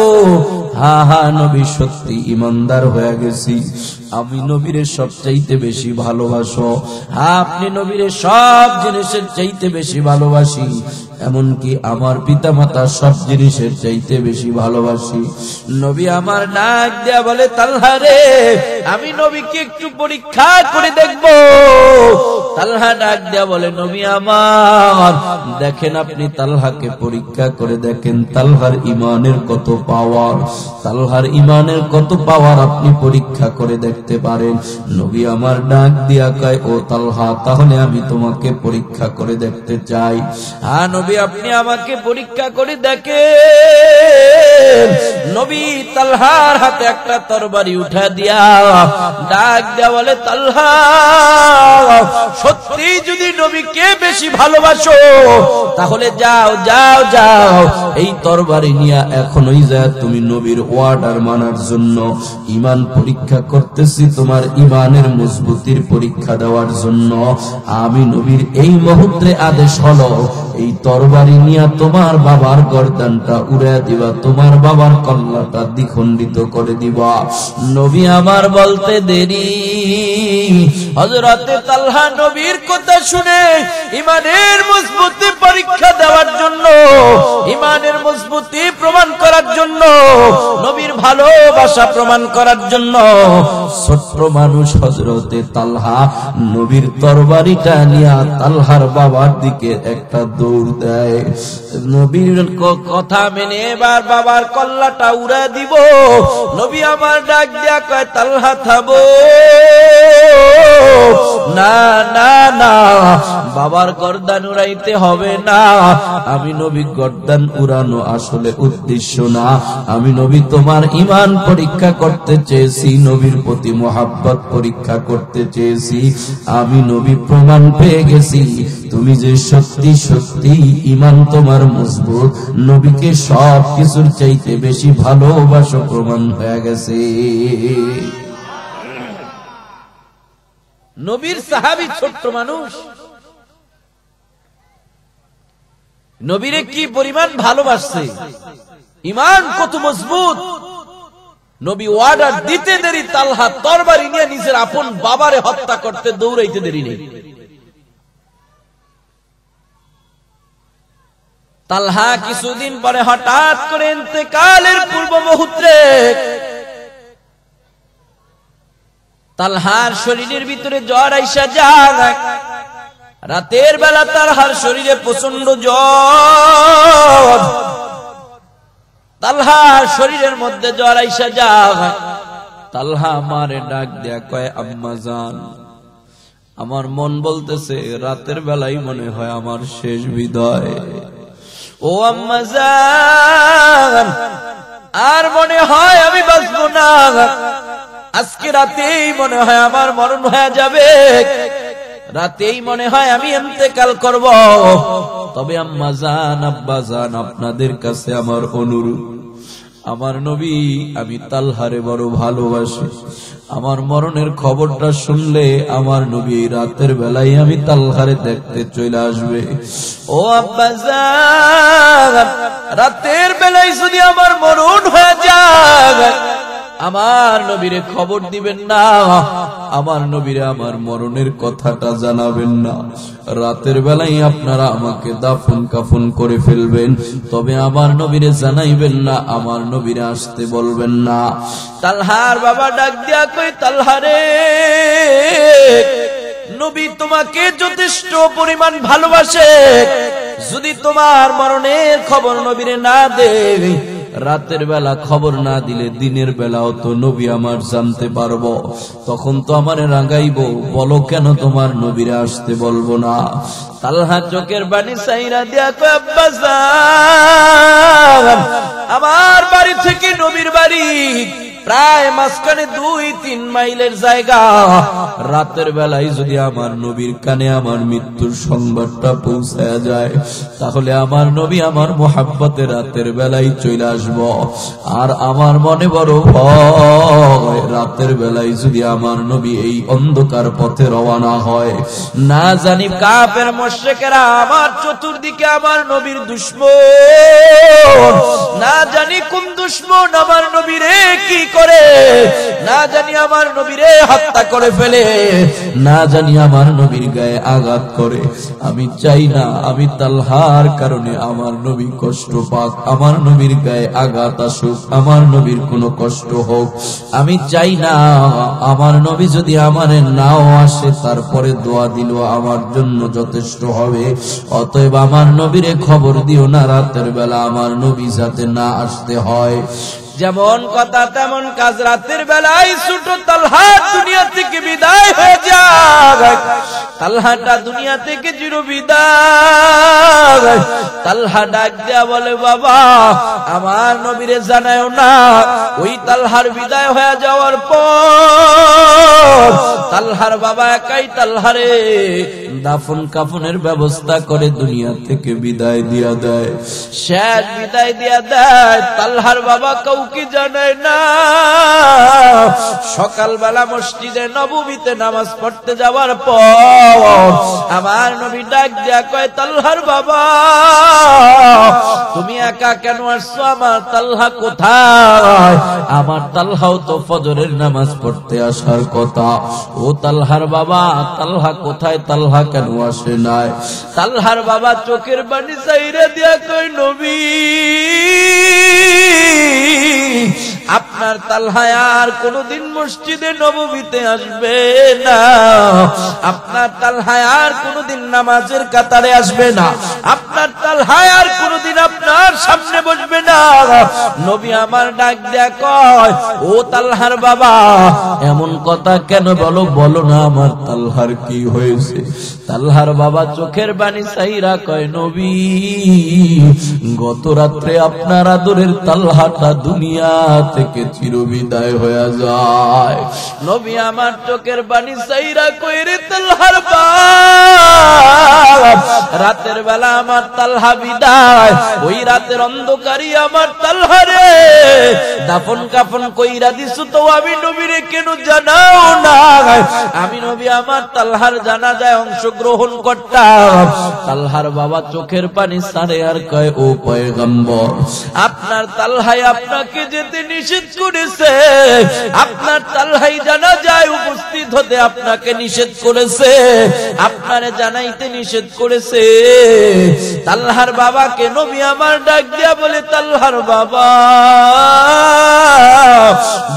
হ্যাঁ হ্যাঁ নবী, সত্যি ঈমানদার হয়ে গেছি। আমি নবীরে সবচাইতে বেশি ভালোবাসো? হ্যাঁ, আপনি নবীরে সব জিনিসের চাইতে বেশি ভালোবাসি, এমনকি আমার পিতা মাতা সব জিনিসের চাইতে বেশি ভালোবাসি। নবী আমার ডাক দেয়া বলে, তালহা রে, আমি নবীকে একটু পরীক্ষা করে দেখব। তালহা ডাক দেয়া বলে, নবী আমার, দেখেন আপনি তালহাকে পরীক্ষা করে দেখেন, তালহার ঈমানের কত পাওয়ার, তালহার ঈমানের কত পাওয়ার আপনি পরীক্ষা করে দেখতে পারেন। নবী আমার ডাক দিয়া কয়, ও তালহা, তাহলে আমি তোমাকে পরীক্ষা করে দেখতে চাই। হ্যাঁ নবী, আপনি আমাকে পরীক্ষা করে দেখেন। নবী তালহার হাতে একটা তরবারি উঠা দিয়া ডাক দেয়া বলে, তালহা, সত্যি যদি নবীকে বেশি ভালোবাসো তাহলে যাও যাও যাও, এই তরবারি নিয়ে এখনই যা তুমি নবীর ওয়ার্ডার মানার জন্য ঈমান পরীক্ষা করতেছি, তোমার ঈমানের মজবুতির পরীক্ষা দেওয়ার জন্য। আমি নবীর এই মুহূর্তে আদেশ হলো, এই তরবারি নিয়ে তোমার বাবার গর্দানটা উড়ে দিবা, তোমার বাবার কল্লাটা দ্বিখণ্ডিত করে দিবা। নবী আমার বলতে দেরি, হযরতে তালহা নবীর কথা শুনে ঈমানের মজবুতি পরীক্ষা দেওয়ার জন্য, ঈমানের মজবুতি প্রমাণ করার জন্য, নবীর ভালোবাসা প্রমাণ করার জন্য ছোট্ট মানুষ হযরতে তালহা নবীর তরবারিটা নিয়ে তালহার বাবার দিকে একটা দৌড় দেয়। নবীর কথা মেনে এবার বাবার কল্লাটা উড়া দিব। নবী আমার ডাক দিয়া কয়, তালহা থামো, না না না, বাবার গর্দান উড়াইতে হবে না। আমি নবী গর্দান উড়ানো আসলে উদ্দেশ্য না, আমি নবী তোমার ঈমান পরীক্ষা করতে চেয়েছি, নবীর প্রতি মোহাব্বত পরীক্ষা করতে চেয়েছি। আমি নবী প্রমাণ পেয়ে গেছি, তুমি যে সত্যি সত্যি ঈমান তোমার মজবুত, নবীকে সব কিছুর চাইতে বেশি ভালোবাসো, প্রমাণ হয়ে গেছে। নবীর সাহাবী ছোট্ট মানুষ, নবীরে কি পরিমাণ ভালোবাসছে, ঈমান কত মজবুত। নবী অর্ডার দিতে দেরি, তালহা তরবারি নিয়ে নিজের আপন বাবারে হত্যা করতে দৌড়াইতে দেরি নেই। তালহা কিছুদিন পরে হঠাৎ করে ইন্তেকালের পূর্ব মুহূর্তে তালহার শরীরের ভিতরে জ্বর আইসা যায়। রাতের বেলা তালহার শরীরে প্রচন্ড জ্বর, তালহার শরীরের মধ্যে জ্বর আইসা যায়। তালহা আমারে ডাক দেয়া কয়, আম্মা জান, আমার মন বলতেছে রাতের বেলায় মনে হয় আমার শেষ বিদায়। ও আম্মা জান, আর মনে হয় আমি বাঁচবো না, আজকে রাতেই মনে হয় আমার মরণ হয়ে যাবে, রাতেই মনে হয় আমি ইন্তেকাল করব। তবে আম্মা জান, আব্বা জান, আপনাদের কাছে আমার অনুরোধ, আমার নবী, আমি তালহারে বড় ভালোবাসি, আমার মরণের খবরটা শুনলে আমার নবী রাতের বেলায় আমি তালহারে দেখতে চলে আসবে। ও আব্বা জান, রাতের বেলায় যদি আমার মরণ হয়ে যায়, আমার নবীরে খবর দিবেন না, আমার নবীরে আমার মরণের কথাটা জানাবেন না। রাতের বেলায় আপনারা আমাকে দাফন কাফন করে ফেলবেন, তবে আমার নবীরে জানাইবেন না, আমার নবীরে আসতে বলবেন না। তালহার বাবা ডাক দিয়া কই, তালহা রে, নবী তোমাকে যথেষ্ট পরিমাণ ভালোবাসে, যদি তোমার মরণের খবর নবীরে না দেয় রাতের বেলা খবর না দিলে দিনের বেলাও তো নবী আমার জানতে পারবো, তখন তো আমারে রাগাইবো, বলো কেন তোমার নবীরে আসতে বলবো না? তালহা চোখের পানি সাইরা দিয়া কয়, আব্বা জান, আমার বাড়ি থেকে নবীর বাড়ি প্রায় মাঝখানে 2-3 মাইলের জায়গা। রাতের বেলায় যদি আমার নবীর কানে আমার মৃত্যুর সংবাদটা পৌঁছায়া যায়, তাহলে আমার নবী আমার মোহাব্বতে রাতের বেলায় চলে আসবো। আর আমার মনে বড় ভয়, রাতের বেলায় যদি আমার নবী এই অন্ধকার পথে রওনা হয়, না জানি কাফের মুশরিকেরা আমার চতুর্দিকে আমার নবীর দুশমন, না জানি কোন দুশমন আমার নবীরে কি করে, না জানি আমার নবীরে হত্যা করে ফেলে, না জানি আমার নবীর গায়ে আঘাত করে। আমি চাই না আমি তালহার কারণে আমার নবী কষ্ট পাক, আমার নবীর গায়ে আঘাত আসুক, আমার নবীর কোনো কষ্ট হোক। আমি চাই না আমার নবী যদি আমারে নাও আসে, তারপরে দোয়া দিল আমার জন্য যথেষ্ট হবে। অতএব আমার নবীরে খবর দিও না রাতের বেলা আমার নবী যাতে না আসতে হয়। যেমন কথা তেমন কাজ, রাতের বেলায় ছোট তালহা দুনিয়া থেকে বিদায় হয়ে যায়। তালহাটা দুনিয়া থেকে চির বিদায়। তালহা ডাক দেয়া বলে, বাবা আমার নবীরে জানায়ও না। ওই তালহার বিদায় হয়ে যাওয়ার পর তালহার বাবা একাই তালহারে দাফন কাফনের ব্যবস্থা করে দুনিয়া থেকে বিদায় দিয়া দেয়, শেষ বিদায় দিয়া দেয়। তালহার বাবা কাউকে জানায় না। সকালবেলা মসজিদে নববীতে নামাজ পড়তে যাওয়ার পর আমার নবী ডাক দিয়া কয়, তালহার বাবা তুমি একা কেন আসছো? আমার তালহা কোথায়? আমার তালহাও তো ফজরের নামাজ পড়তে আসার কথা। ও তালহার বাবা, তালহা কোথায়? তালহা কেন আসে নাই? তালহার বাবা চোখের পানি চাইরা দিয়া কয়, নবী আপনার তালহা আর কোনদিন মসজিদে নববীতে আসবে না, আপনার তালহা আর কোনদিন নামাজের কাতারে আসবে না, আপনার তালহা আর কোনদিন আপনার সামনে বসবে না। নবী আমার ডাক দেয়া কয়, ও তালহার বাবা এমন কথা কেন বলো? বলো না আমার তালহার কি হয়েছে? তালহার বাবা চোখের পানি চাইরা কয়, নবী গত রাত্রে আপনার আদরের তালহাটা দুনিয়া থেকে চিরবিদায় হয়ে যায়। নবী আমার চোখের পানি চাইরা কয়, রে তালহার বাবা রাতের বেলা আমার তালহা বিদায়, ওই রাতের অন্ধকারই আমার তালহারে দাফন কাফন কইরা দিছো, তো আমি নবীরে কেন জানাও না? আমি নবী আমার তালহার জানাজায় অংশগ্রহণ করতাম। তালহার বাবা চোখের পানি ছাড়ে আর কয়, ও পয়গম্বর আপনার তালহাই আপনাকে যেতে নিষেধ করেছে, আপনার তালহাই জানাজায় উপস্থিত হতে আপনাকে নিষেধ করেছে, আপনারে জানাইতে নিষেধ করেছে। তালহার বাবাকে নবী আমার ডাক দিয়া বলে, তালহার বাবা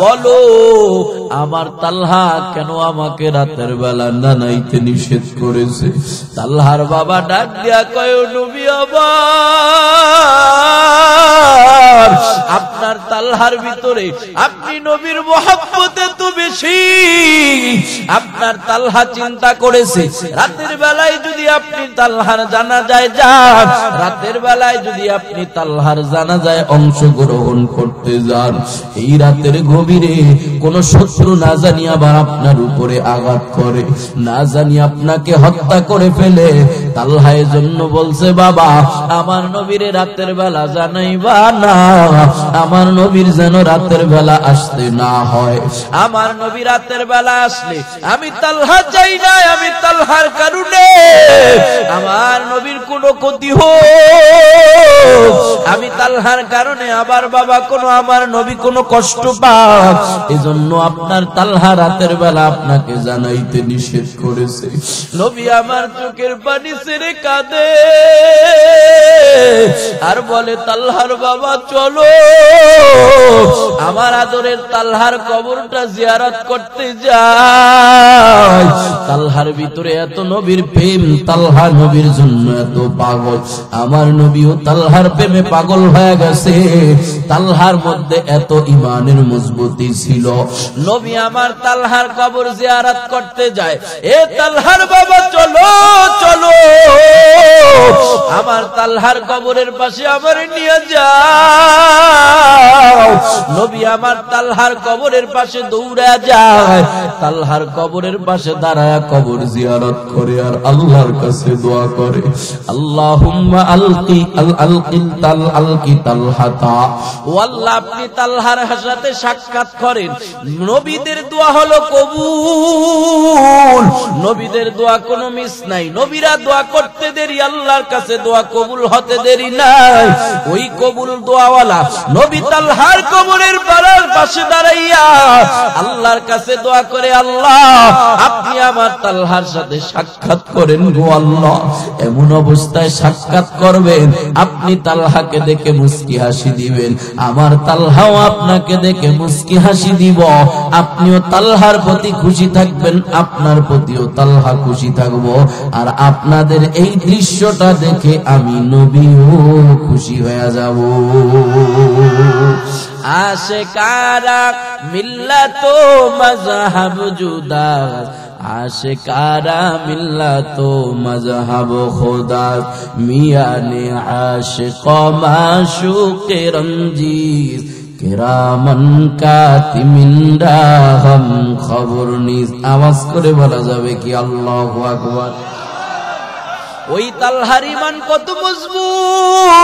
বলো আমার তালহা কেন আমাকে রাতের বেলা জানাইতে নিষেধ করেছে? তালহার বাবা ডাক দিয়া কয়, নবী আবার আপনার তালহার ভিতরে আপনি নবীর মহব্বতে তো বেশি, আপনার তালহা চিন্তা করেছে রাতের বেলায় যদি আপনি তালহার জানাজায় যান, রাতের বেলায় যদি আপনি তালহার জানাজায় অংশগ্রহণ করতে যান, এই রাতের গভীরে কোন শত্রু না জানি আবার আপনার উপরে আঘাত করে, না জানি আপনাকে হত্যা করে ফেলে। তালহা এজন্য বলছে, বাবা আমার নবীরে রাতের বেলা জানাইবা না, আমার নবীর যেন রাতের বেলা আসতে না হয়। আমার নবী রাতের বেলা আসলে আমি তালহা চাই না, আমি তালহার কারণে আমার নবীর কোনো ক্ষতি হোক, আমি তালহার কারণে আবার বাবা কোনো আমার নবী কোনো কষ্ট পাক, এজন্য আপনার তালহা রাতের বেলা আপনাকে জানাইতে নিষেধ করেছে। নবী আমার চোখের পানি ছেড়ে কাঁদে আর বলে, তালহার বাবা চলো আমার আদরের তালহার কবরটা জিয়ারত করতে যাই। তালহার ভিতরে এত নবীর প্রেম, তালহা নবীর জন্য এত পাগল, আমার নবীও তালহার প্রেমে পাগল হয়ে গেছে। তালহার মধ্যে এত ইমানের মজবুতি ছিল, নবী আমার তালহার কবর জিয়ারত করতে যায়। এ তালহার বাবা চলো চলো, আমার তালহার কবরের পাশে আমার নিয়ে যাও। নবী আমার তালহার কবরের পাশে দৌড়া যায়, তালহার কবরের পাশে দাঁড়ায় কবর জিয়ারত করে আর আল্লাহর কাছে দোয়া করে, আল্লাহুম্মা আলকি তালহাতা, ও আল্লাহ আপনি তালহার সাথে সাক্ষাৎ করেন। নবীদের দোয়া হলো কবুল, নবীদের দোয়া কোনো মিস নাই। নবীরা দোয়া করতে দেরি, আল্লাহর কাছে দোয়া কবুল হতে দেরি নাই। ওই কবুল দোয়াওয়ালা নবী তালহার কবরের পাশে দাঁড়াইয়া আল্লাহর কাছে দোয়া করে, আল্লাহ আপনি আমার তালহার সাথে সাক্ষাৎ করেন গো আল্লাহ। এমন অবস্থায় সাক্ষাৎ করবেন আপনি তালহাকে দেখে মুস্কি হাসি দিবেন, আমার তালহাও আপনাকে দেখে মুস্কি হাসি দিব। আপনিও তালহার প্রতি খুশি থাকবেন, আপনার প্রতিও তালহা খুশি থাকবো। আর আপনাদের এই দৃশ্যটা দেখে আমি নবীও খুশি হয়ে যাব। আশিকারা মিল্লাত মাযহাব জুদা, আশিকারা মিল্লাত মাযহাব খুদা, মিয়ানে আশিক মাশুক রঞ্জিজ, কিরামান কাতিমিন রাহম খবর নিজ। আওয়াজ করে বলা যাবে কি আল্লাহু আকবার। ওই তালহার ঈমান কত মজবুত,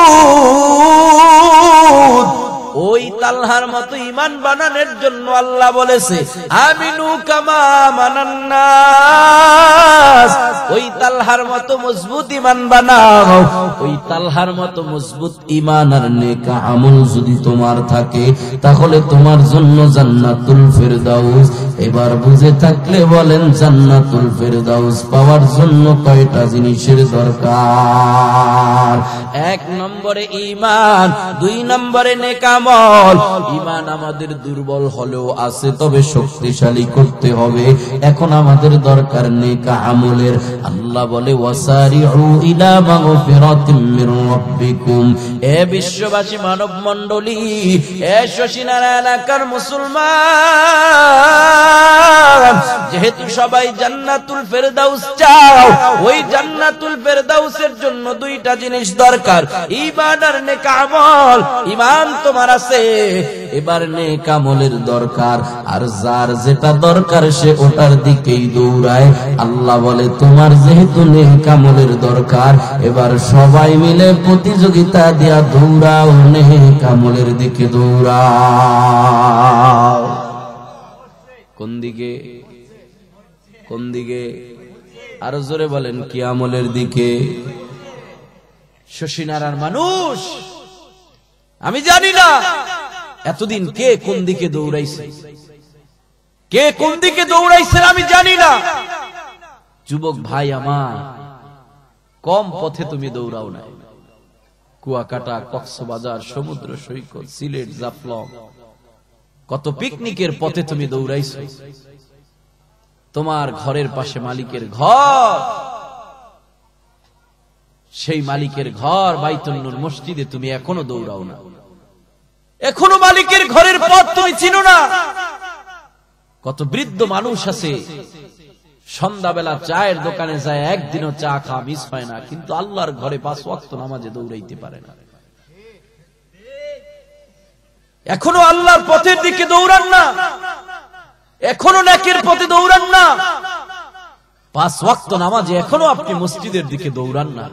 ওই তালহার মতো ঈমান বানানোর জন্য আল্লাহ বলেছে আমিনু কামা আমানান নাস। ওই তালহার মতো মজবুত ঈমান বানাও। ওই তালহার মতো মজবুত ঈমান আর নেক আমল যদি তোমার থাকে তাহলে তোমার জন্য জান্নাতুল ফেরদাউস। এবার বুঝে থাকলে বলেন জান্নাতুল ফেরদাউস পাওয়ার জন্য কয়টা জিনিসের দরকার? 1 নম্বরে ঈমান, 2 নম্বরে নেক আমল। ঈমান আমাদের দুর্বল হলেও আছে, তবে শক্তিশালী করতে হবে। এখন আমাদের দরকার নেক আমলের। আল্লাহ বলে ওয়াসারিউ ইলা মাগফিরাতিম মির রাব্বিকুম। এ বিশ্ববাসী মানব মণ্ডলী, এ শশীনারা এলাকার মুসলমান, যেহেতু সবাই জান্নাতুল ফেরদাউস চাও, ওই জান্নাতুল ফেরদাউসের জন্য 2টা জিনিস দরকার, ঈমান আর নেক আমল। ঈমান তোমার আছে, এবার নেক আমলের দরকার। আর যার যেটা দরকার সে ওটার দিকেই দৌড়ায়। আল্লাহ বলে তোমার যেহেতু নেক আমলের দরকার, এবার সবাই মিলে প্রতিযোগিতা দিয়া দৌড়াও, নেক আমলের দিকে দৌড়াও। কোন দিকে? কোন দিকে? আরো জোরে বলেন, কি আমলের দিকে? শশীনারায়ণ মানুষ, আমি জানি না এতদিন কে কোন দিকে দৌড়াইছে, কে কোন দিকে দৌড়াইছেন আমি জানি না। যুবক ভাই আমার, কম পথে তুমি দৌড়াও না। কুয়াকাটা, কক্সবাজার, সমুদ্র সৈকত, সিলেট, জাফলং, কত পিকনিকের পথে তুমি দৌড়াইছো। তোমার ঘরের পাশে মালিকের ঘর, সেই মালিকের ঘর বাইতুল নূর মসজিদে তুমি এখনো দৌড়াও না, এখনো মালিকের ঘরের পথ তুমি চিনো না। কত বৃদ্ধ মানুষ আছে সন্ধ্যাবেলা চায়ের দোকানে যায়, একদিনও চা খাওয়া মিস হয় না, কিন্তু আল্লাহর ঘরে 5 ওয়াক্ত নামাজে দৌড়াইতে পারে না। এখনো আল্লাহর পথের দিকে দৌড়ান না, এখনো নেকের পথে দৌড়ান না। 5 ওয়াক্ত নামাজে এখনো আপনি মসজিদের দিকে দৌড়ান না,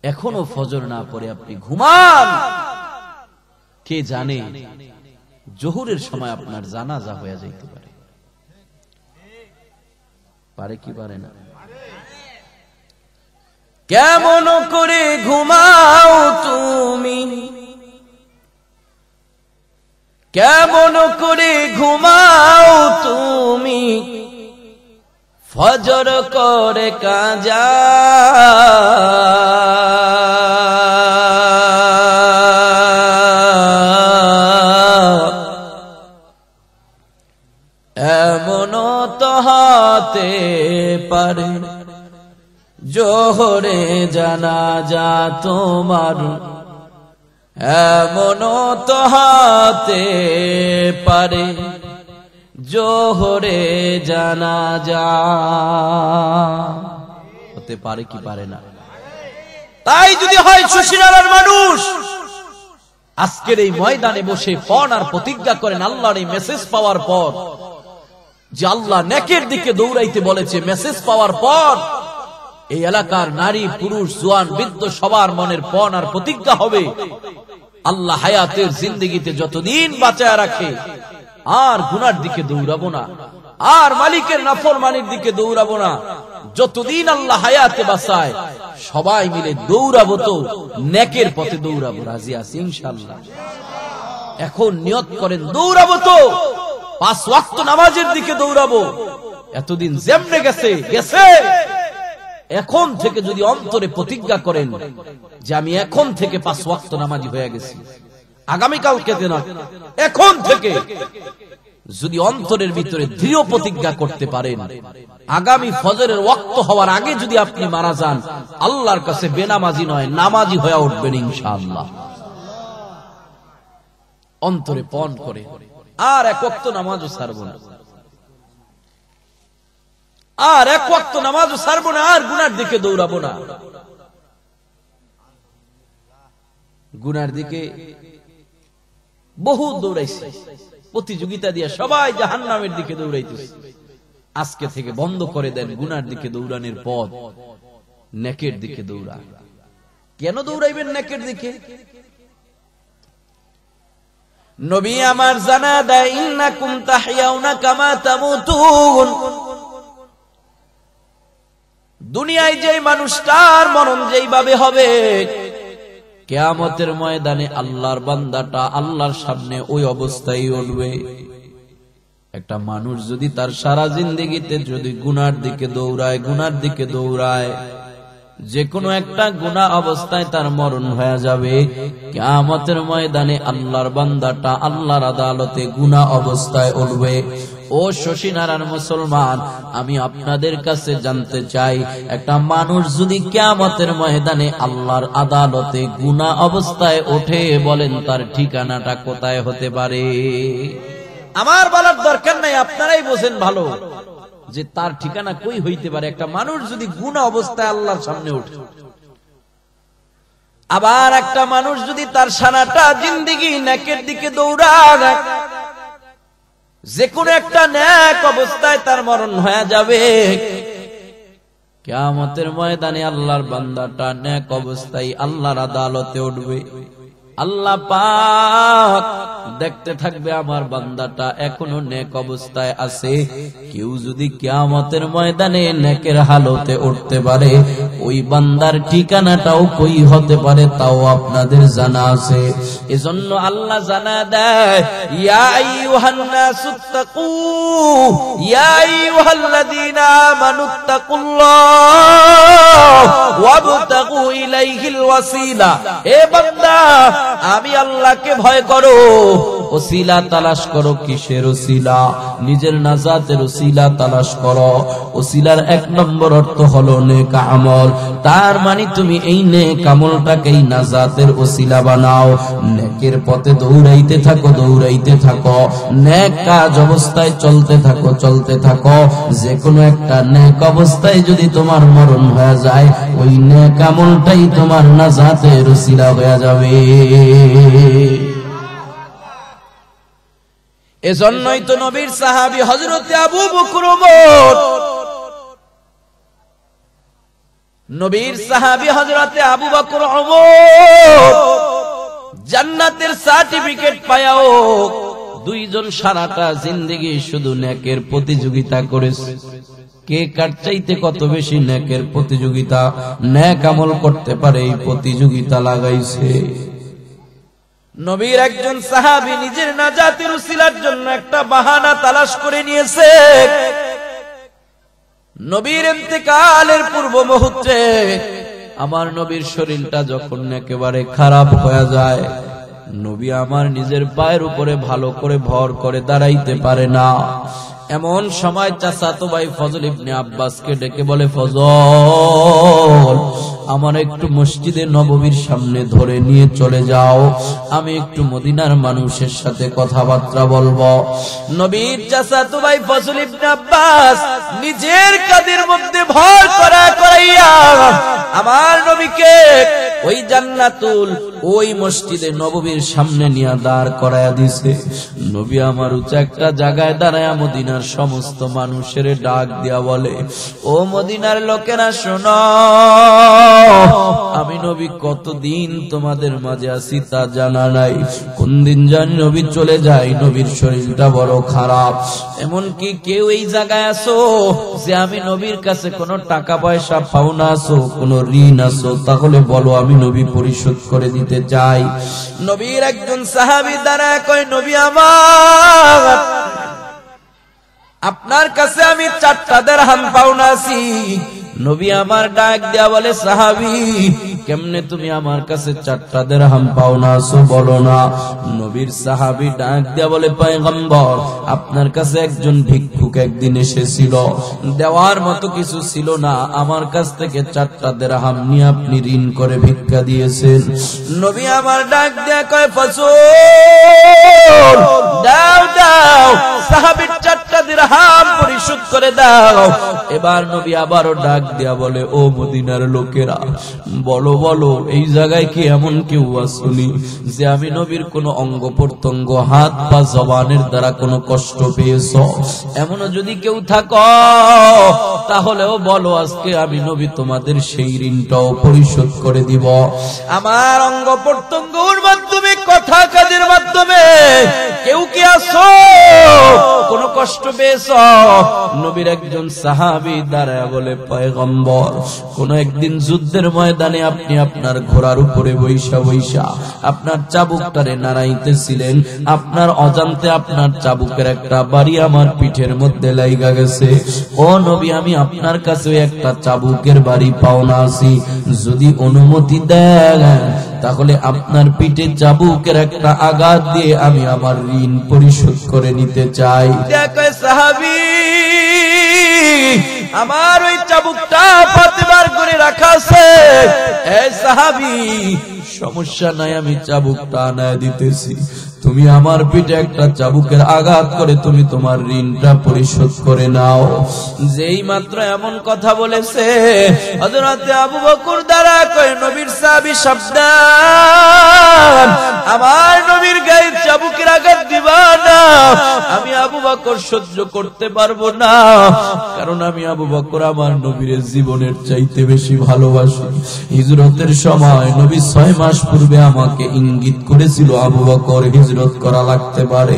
এখনো ফজর না পড়ে আপনি ঘুমান। কে জানে জোহরের সময় আপনার জানাজা হয়ে যাইতে পারে। পারে কি পারে না? কেমন করে ঘুমাও তুমি, কেমন করে ঘুমাও তুমি, ফজর করে কাজা। এমন তো হতে পারে জোহরে জানাজা তোমার এমনও তো হতে পারে জোহরে জানাজা, হতে পারে কি পারে না? তাই যদি হয় সুশীলার মানুষ আজকের এই ময়দানে বসে পণ আর প্রতিজ্ঞা করেন আল্লাহর এই মেসেজ পাওয়ার পর, যে আল্লাহ নেকের দিকে দৌড়াইতে বলেছে, মেসেজ পাওয়ার পর এই এলাকার নারী পুরুষ জোয়ান বৃদ্ধ সবার মনের পণ আর প্রতিজ্ঞা হবে, আল্লাহ হায়াতের জিন্দেগিতে যতদিন বাঁচায় রাখে আর গুনার দিকে দৌড়াবো না, আর মালিকের নাফরমানির দিকে দৌড়াবো না। যতদিন আল্লাহ হায়াতে বাঁচায় সবাই মিলে দৌড়াবো, তো নেকের পথে দৌড়াবো। রাজি আছি ইনশাআল্লাহ? এখন নিয়ত করেন দৌড়াবো, তো 5 ওয়াক্ত নামাজের দিকে দৌড়াবো। এতদিন যেমনে গেছে গেছে, এখন থেকে যদি অন্তরে প্রতিজ্ঞা করেন যে আমি এখন থেকে 5 ওয়াক্ত নামাজি হয়ে গেছি, আগামীকালকে না, এখন থেকে যদি অন্তরের ভিতরে দৃঢ় প্রতিজ্ঞা করতে পারেন, আগামী ফজরের ওয়াক্ত হওয়ার আগে যদি আপনি মারা যান, আল্লাহর কাছে বেনামাজি নয় নামাজি হয়ে উঠবেন ইনশাআল্লাহ। অন্তরে পণ করে আর 1 ওয়াক্ত নামাজও ছাড়বো না, আর 1 ওয়াক্ত নামাজও ছাড়বো না, আর গুনার দিকে দৌড়াবো না। গুনার দিকে বহু দৌড়াইছে, প্রতিযোগিতা দিয়ে সবাই জাহান্নামের দিকে দৌড়াইতেছে। আজকে থেকে বন্ধ করে দেন গুনার দিকে দৌড়ানোর পথ, নেকের দিকে দৌড়া। কেন দৌড়াইবেন নেকের দিকে? নবী আমার জানা দেয়, ইন্নাকুম তাহইয়াউনা কামা তামুতুন। দুনিয়ায় যে মানুষটার মরণ যেইভাবে হবে, কিয়ামতের ময়দানে আল্লাহর বান্দাটা আল্লাহর সামনে ওই অবস্থায় উঠবে। একটা মানুষ যদি তার সারা জিন্দেগিতে যদি গুনার দিকে দৌড়ায়, গুনার দিকে দৌড়ায়, যে কোনো একটা গুনাহ অবস্থায় তার মরণ হয়ে যাবে, কিয়ামতের ময়দানে আল্লাহর বান্দাটা আল্লাহর আদালতে গুনাহ অবস্থায় উঠবে। ও শশীনারায়ণ মুসলমান, আমি আপনাদের কাছে জানতে চাই, একটা মানুষ যদি কিয়ামতের ময়দানে আল্লাহর আদালতে গুনাহ অবস্থায় ওঠে, বলেন তার ঠিকানাটা কোথায় হতে পারে? আমার বলার দরকার নাই, আপনারাই বোঝেন ভালো যে তার ঠিকানা কই হইতে পারে। একটা মানুষ যদি গুনাহ অবস্থায় আল্লাহর সামনে ওঠে, আবার একটা মানুষ যদি তার সারাটা জিন্দেগি নেকের দিকে দৌড়ায়, যে কোনো একটা নেক অবস্থায় তার মরণ হয়ে যাবে, কিয়ামতের ময়দানে আল্লাহর বান্দাটা নেক অবস্থায় আল্লাহর আদালতে উঠবে। আল্লাহ পাক দেখতে থাকবে আমার বান্দাটা এখনো নেক অবস্থায় আছে। কেউ যদি কিয়ামতের ময়দানে নেকের হালতে উঠতে পারে, ওই বান্দার ঠিকানাটাও কই হতে পারে তাও আপনাদের জানা আছে। এজন্য আল্লাহ জানা দেয়, ইয়া আইয়ুহান নাসুত্তাকু, ইয়া আইয়ুহাল্লাযীনা আমানুত্তাকুল্লাহ ওয়াবতাগু ইলাইহিল ওয়াসিলা। এ বান্দা, আমি আল্লাহকে ভয় করো, ওসিলা তালাশ করো। কিসের ওসিলা? নিজের নাজাতের ওসিলা তালাশ করো। ওসিলার 1 নম্বর অর্থ হলো নেক আমল। তার মানে তুমি এই নেক আমলটাকেই নাজাতের ওসিলা বানাও। নেকের পথে দৌড়াইতে থাকো, দৌড়াইতে থাকো, নেক কাজ অবস্থায় চলতে থাকো, চলতে থাকো। যে কোনো একটা নেক অবস্থায় যদি তোমার মরণ হয়ে যায়, ওই নেক আমলটাই তোমার নাজাতের ওসিলা হয়ে যাবে। এজন্যই তো নবীর সাহাবী হযরত আবু বকর ওমর, নবীর সাহাবী হযরত আবু বকর ওমর জান্নাতের সার্টিফিকেট পায়াও 2 জন সারাটা জিন্দেগি শুধু নেকের প্রতিযোগিতা করেছে। কে কার চাইতে কত বেশি নেকের প্রতিযোগিতা, নেক আমল করতে পারে, এই প্রতিযোগিতা লাগাইছে। নবীর একজন সাহাবী নিজের নাজাতের উসিলার জন্য একটা বাহানা তালাশ করে নিয়েছে। নবীর ইন্তেকালের পূর্ব মুহূর্তে আমার নবীর শরীরটা যখন একেবারে খারাপ হয়ে যায়, নবী আমার নিজের পায়ের উপরে ভালো করে ভর করে দাঁড়াইতে পারে না। এমন সময় চাচাতো ভাই ফজল ইবনে আব্বাসকে ডেকে বলে, ফজল, আমার একটু মসজিদে নববীর সামনে ধরে নিয়ে চলে যাও, আমি একটু মদিনার মানুষের সাথে কথাবার্তা বলবো। নবীর চাচাতো ভাই ফজল ইবনে আব্বাস নিজের কাঁধের মধ্যে ভর করাইয়া আমার নবীকে ওই জান্নাতুল ওই মসজিদে নববীর সামনে নিয়ে দাঁড় করায়া দিছে। নবী আমার উঁচা একটা জায়গায় দাঁড়ায়া মদিনার সমস্ত মানুষের ডাক দিয়া বলে, ও মদিনার লোকেরা শোনো, আমি নবী কতদিন তোমাদের মাঝে আছি তা জানা নাই। কোন দিন জানি নবী চলে যায়, নবীর শরীরটা বড় খারাপ। এমনকি কেউ এই জায়গায় আসো যে আমি নবীর কাছে কোনো টাকা পয়সা পাওনা আসো, কোনো ঋণ আসো, তাহলে বলো, আমি নবী পরিশোধ করে দিতে চাই। নবীর একজন সাহাবী দাঁড়ায় কয়, নবী আমার, আপনার কাছে আমি 4টা দিরহাম পাওনা আছি। নবী আমার ডাক দেয়া বলে, সাহাবী কেমনে তুমি আমার কাছে 4টা দিরহাম পাওনা আছো বলো না। নবীর সাহাবী ডাক দেয়া বলে, পয়গম্বর আপনার কাছে একজন ভিক্ষুক একদিন এসেছিল, দেওয়ার মতো কিছু ছিল না, আমার কাছ থেকে 4টা দিরহাম নিয়ে আপনি ঋণ করে ভিক্ষা দিয়েছেন। নবী আমার ডাক দেয়া কয়, ফজল দাও দাও, সাহাবীর 4টা দিরহাম পরিশোধ করে দাও। এবার নবী আবারও ডাক দেয়া বলে, ও মদিনার লোকেরা বলো বলো, এই জায়গায় কি এমন কেউ আসুনি যে আমি নবীর কোন অঙ্গ প্রত্যঙ্গ, হাত বা জবানের দ্বারা কোনো কষ্ট পেয়েছ? এমনও যদি কেউ থাকো তাহলেও বলো, আজকে আমি নবী তোমাদের সেই ঋণটাও পরিশোধ করে দিব। আমার অঙ্গ প্রত্যঙ্গের মাধ্যমে, কথা কাজের মাধ্যমে কেউ কি আসো কোন কষ্ট পেয়েছ? নবীর একজন সাহাবী দাঁড়ায় বলে, পয়গম্বর কোন একদিন যুদ্ধের ময়দানে আপনি আপনার ঘোড়ার উপরে বৈশা বৈশা আপনার চাবুকটারে নাড়াইতেছিলেন, আপনার অজান্তে আপনার চাবুকের একটা বাড়ি আমার পিঠের মধ্যে লাইগা গেছে। ও নবী, আমি আপনার কাছে একটা চাবুকের বাড়ি পাওনা আছি, যদি অনুমতি দেন তাহলে আপনার পিঠে চাবুকের একটা আঘাত দিয়ে আমি আমার ঋণ পরিশোধ করে নিতে চাই। সাহাবী আমার ওই চাবুকটা প্রতিবার করে রাখা আছে। এই সাহাবী সমস্যা নাই, আমি চাবুকটা আনায় দিতেছি, তুমি আমার পিঠে একটা চাবুকের আঘাত করে তুমি তোমার ঋণটা পরিশোধ করে নাও। যেই মাত্র এমন কথা বলেছে, হযরত আবু বকর দ্বারা কয়, নবীর সাহাবী সাবধান, আমার নবীর গায়ে চাবুকের আঘাত দিবা না, আমি আবু বকর সহ্য করতে পারবো না, কারণ আমি আবু বকর আমার নবীর জীবনের চাইতে বেশি ভালোবাসি। হিজরতের সময় নবী 6 মাস পূর্বে আমাকে ইঙ্গিত করেছিল আবু বকর হিজরত করা লাগতে পারে।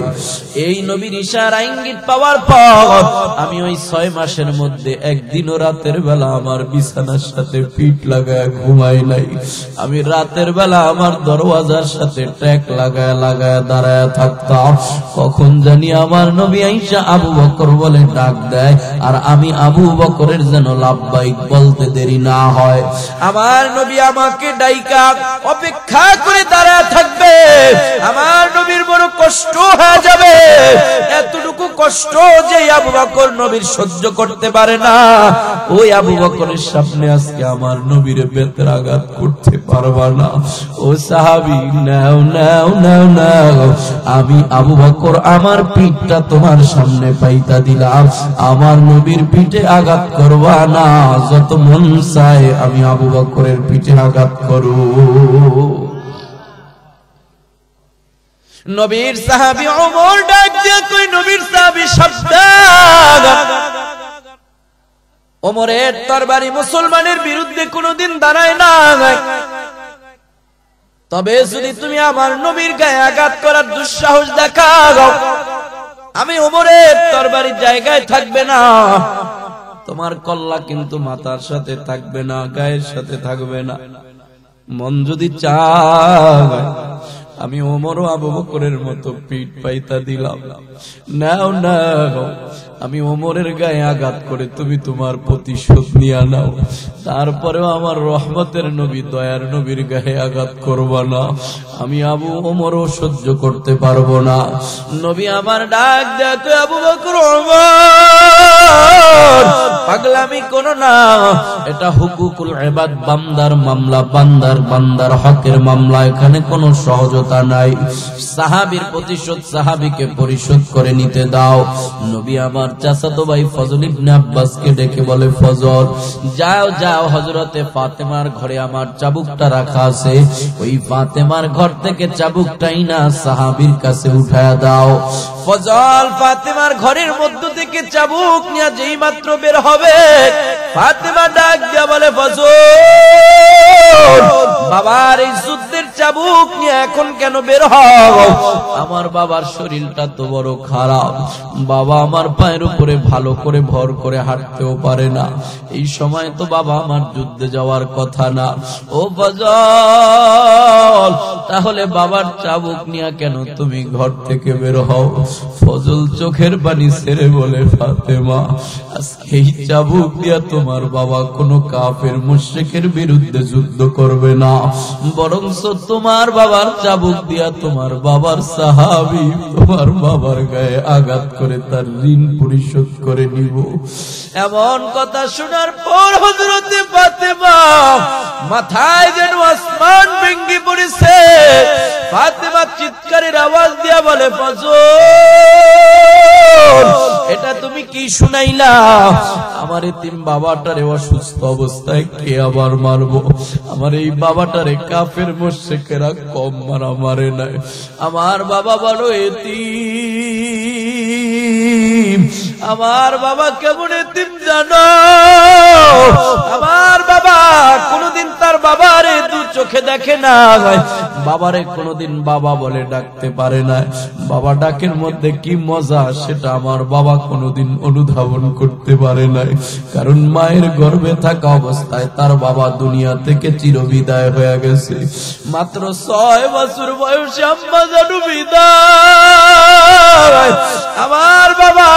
এই নবীর ইশারা ইঙ্গিত পাওয়ার পর আমি ওই 6 মাসের মধ্যে একদিনও রাতের বেলা আমার বিছানার সাথে পিঠ লাগায় ঘুমাই নাই। আমি রাতের বেলা আমার দরওয়াজার সাথে ট্যাক লাগায় লাগায় দাঁড়ায় থাকতাম, কখন জানি আমার নবী আয়েশা আবু বকর বলে ডাক দেয়, আর আমি আবু বকরের যেন লাব্বাইক বলতে দেরি না হয়। আমার নবী আমাকে ডাইকা অপেক্ষা করে দাঁড়ায় থাকবে, আমার নবীর বড় কষ্ট হয়ে যাবে, এতটুকু কষ্ট যে আবু বকর নবীর সহ্য করতে পারে না, ওই আবু বকরের সামনে আজকে আমার নবীর বেত্রাঘাত করতে পারবা না। ও সাহাবী নাও নাও নাও নাও, আমি আবু বকর আমার পিঠটা তোমার সামনে পাইতা দিলাম, আমার নবীর পিঠে আঘাত করবা না, যত মন চায় আমি আবু বকরের পিঠে আঘাত করো। নবীর সাহাবী ওমর ডাক দিয়ে কই, নবীর সাহাবী সাবধান, ওমরের তরবারি মুসলমানের বিরুদ্ধে কোনোদিন দাঁড়ায় না, তবে যদি তুমি আমার নবীর গায়ে আঘাত করার দুঃসাহস দেখাও, আমি ওমরের তরবারি জায়গায় থাকবে না, তোমার কল্লা কিন্তু মাথার সাথে থাকবে না, গায়ের সাথে থাকবে না। মন যদি চায় আমি ওমর ও আবু বকরের মতো পিঠ পাইতা দিলাম। নাও নাও, আমি ওমরের গায়ে আঘাত করে তুমি তোমার প্রতিশোধ নিয়ে নাও, তারপরেও আমার রহমতের নবী দয়ার নবীর গায়ে আঘাত করবা না। আমি আবু ওমরও সহ্য করতে পারবো না। নবী আমার ডাক দেখো, আবু বকর ওমর পাগলামি করো না, এটা হুকুকুল ইবাদ, বান্দার মামলা, বান্দার হকের মামলা, এখানে কোনো সহজতা নাই। সাহাবীর প্রতিশোধ সাহাবীকে পরিশোধ করে নিতে দাও। নবী আমার চাচাতো ভাই ফজল ইবনে আব্বাসকে ডেকে বলে, ফজল যাও যাও, হযরতে ফাতেমার ঘরে আমার চাবুকটা রাখা আছে, ওই ফাতেমার ঘর থেকে চাবুকটাই না সাহাবীর কাছে উঠায়া দাও। ফজল ফাতেমার ঘরের মধ্য থেকে চাবুক নিয়ে যেই মাত্র বের হবে, ফাতেমা ডাক দিয়া বলে, ফজল বাবার এই যুদ্ধের চাবুক নিয়ে এখন কেন বের হও? আমার বাবার শরীরটা তো বড় খারাপ, বাবা আমার পায়ের উপরে ভালো করে ভর করে হাঁটতেও পারে না, এই সময় তো বাবা আমার যুদ্ধে যাওয়ার কথা না। ও ফজল, তাহলে বাবার চাবুক নিয়ে কেন তুমি ঘর থেকে বের হও? ফজল চোখের পানি ছেড়ে বলে, ফাতেমা আজকে এই চাবুক দিয়া তোমার বাবা কোনো কাফের মুশরিকের বিরুদ্ধে যুদ্ধ করবে না, বরঞ্চ তোমার বাবার চাবুক দিয়া তোমার বাবার সাহাবী তোমার বাবার গায়ে আঘাত করে তার ঋণ পরিশোধ করে নিব। এমন কথা শোনার পর হযরতে ফাতেমা মাথায় যেন আসমান ভেঙে পড়েছে। ফাতেমা চিৎকারের আওয়াজ দিয়া বলে, ফজল এটা তুমি কি শুনাইলা? আমার এতিম বাবাটারে অসুস্থ অবস্থায় কে আবার মারবো? আমার এই বাবাটারে কাফের মুশরিকেরা কম মারা মারে নাই। আমার বাবা বড় এতিম, আমার বাবা কেমন এতিম জানো? আমার বাবা কোনদিন তার বাবারে দু চোখে দেখে না, বাবারে কোনদিন বাবা বলে ডাকতে পারে না। বাবা ডাকের মধ্যে কি মজা সেটা আমার বাবা কোনদিন অনুধাবন করতে পারে নাই, কারণ মায়ের গর্ভে থাকা অবস্থায় তার বাবা দুনিয়া থেকে চিরবিদায় হয়ে গেছে। মাত্র 6 বছর বয়সে আম্মা জানু বিদায়। আমার বাবা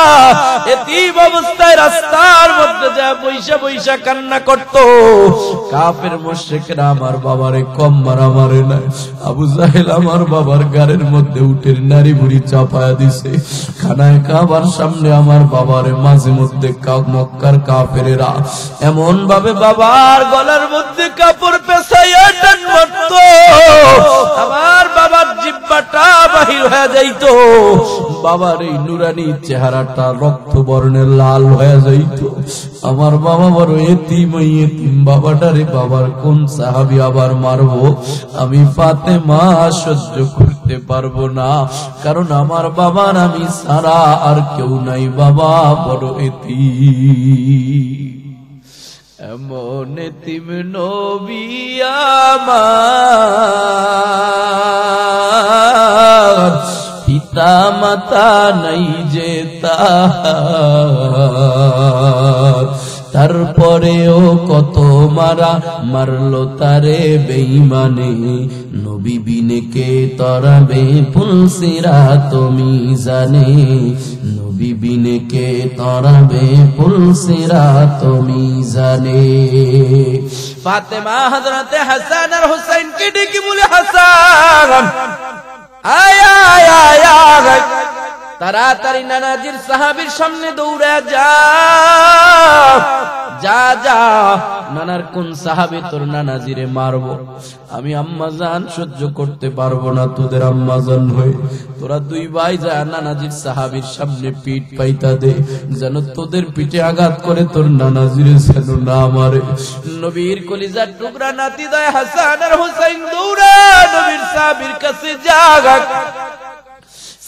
এতিম অবস্থায় রাস্তার মধ্যে যা পয়সা পয়সা কান্না করত। কাফের মুশরিকরা আমার বাবারে কম মারা মারে না। আবু জাহেল আমার বাবার গাড়ির মধ্যে উঠে নারী বুড়ি চাপায়া দিছে। খানায় কাবার সামনে আমার বাবারে মাঝে মধ্যে মক্কার কাফেরেরা এমন ভাবে বাবার গলার মধ্যে কাপড় পেঁচাইয়া টান মারত, আমার বাবার জিহ্বাটা বাহির হয়ে যাইত, বাবার এই নুরানি চেহারাটা রক্ত বর্ণের লাল হয়ে যাইত। আমার বাবা বড় এতিম, এতিম বাবাটারে বাবার কোন সাহাবী আবার মারবো? আমি ফাতেমা সহ্য করতে পারবো না, কারণ আমার বাবার আমি সারা আর কেউ নাই, বাবা বড় এতিম। এমন এতিম নবী আমার, পিতা মাতা নাই যে তার, তারপরেও কত মারা মারলো তারে বেঈমানে। নবী বিনে কে তরাবে পুলসিরাত মিজানে, নবী বিনে কে তরাবে পুলসিরাত মিজানে। ফাতেমা হযরতে হাসান আর হুসাইনকে ডেকে বলে, হাসান আয় আয় আয় আয়, তাড়াতাড়ি নানাজির সাহাবীর সামনে দৌড়া যা যা যা, নানার কোন সাহাবী তোর নানাজিরে মারবো? আমি আম্মাজান সহ্য করতে পারবো না তোদের আম্মাজান হয়ে। তোরা দুই ভাই যা নানাজির সাহাবীর সামনে পিঠ পাইতা দে, যেন তোদের পিঠে আঘাত করে তোর নানাজিরে যেন না মারে। নবীর কলিজার টুকরা নাতি দয় হাসান আর হুসাইন দৌড়া নবীর সাহাবীর কাছে যা।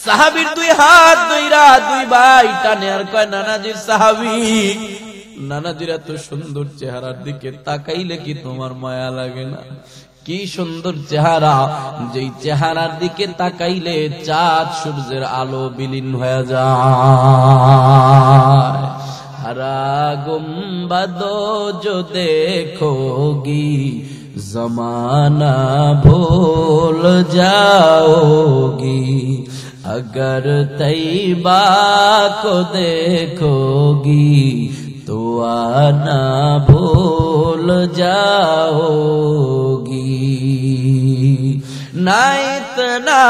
সাহাবীর দুই হাত ধইরা দুই ভাই টানে আর কয়, নানাজির সাহাবী, নানাজির এত সুন্দর চেহারার দিকে তাকাইলে কি তোমার মায়া লাগে না? কি সুন্দর চেহারা, যেই চেহারার দিকে তাকাইলে চাঁদ সূর্যের আলো বিলীন হয়ে যায়। हरा गुम्बदो जो देखोगी जमाना भूल जाओगी अगर तैयबा को देखोगी तो आना भूल जाओगी ना इतना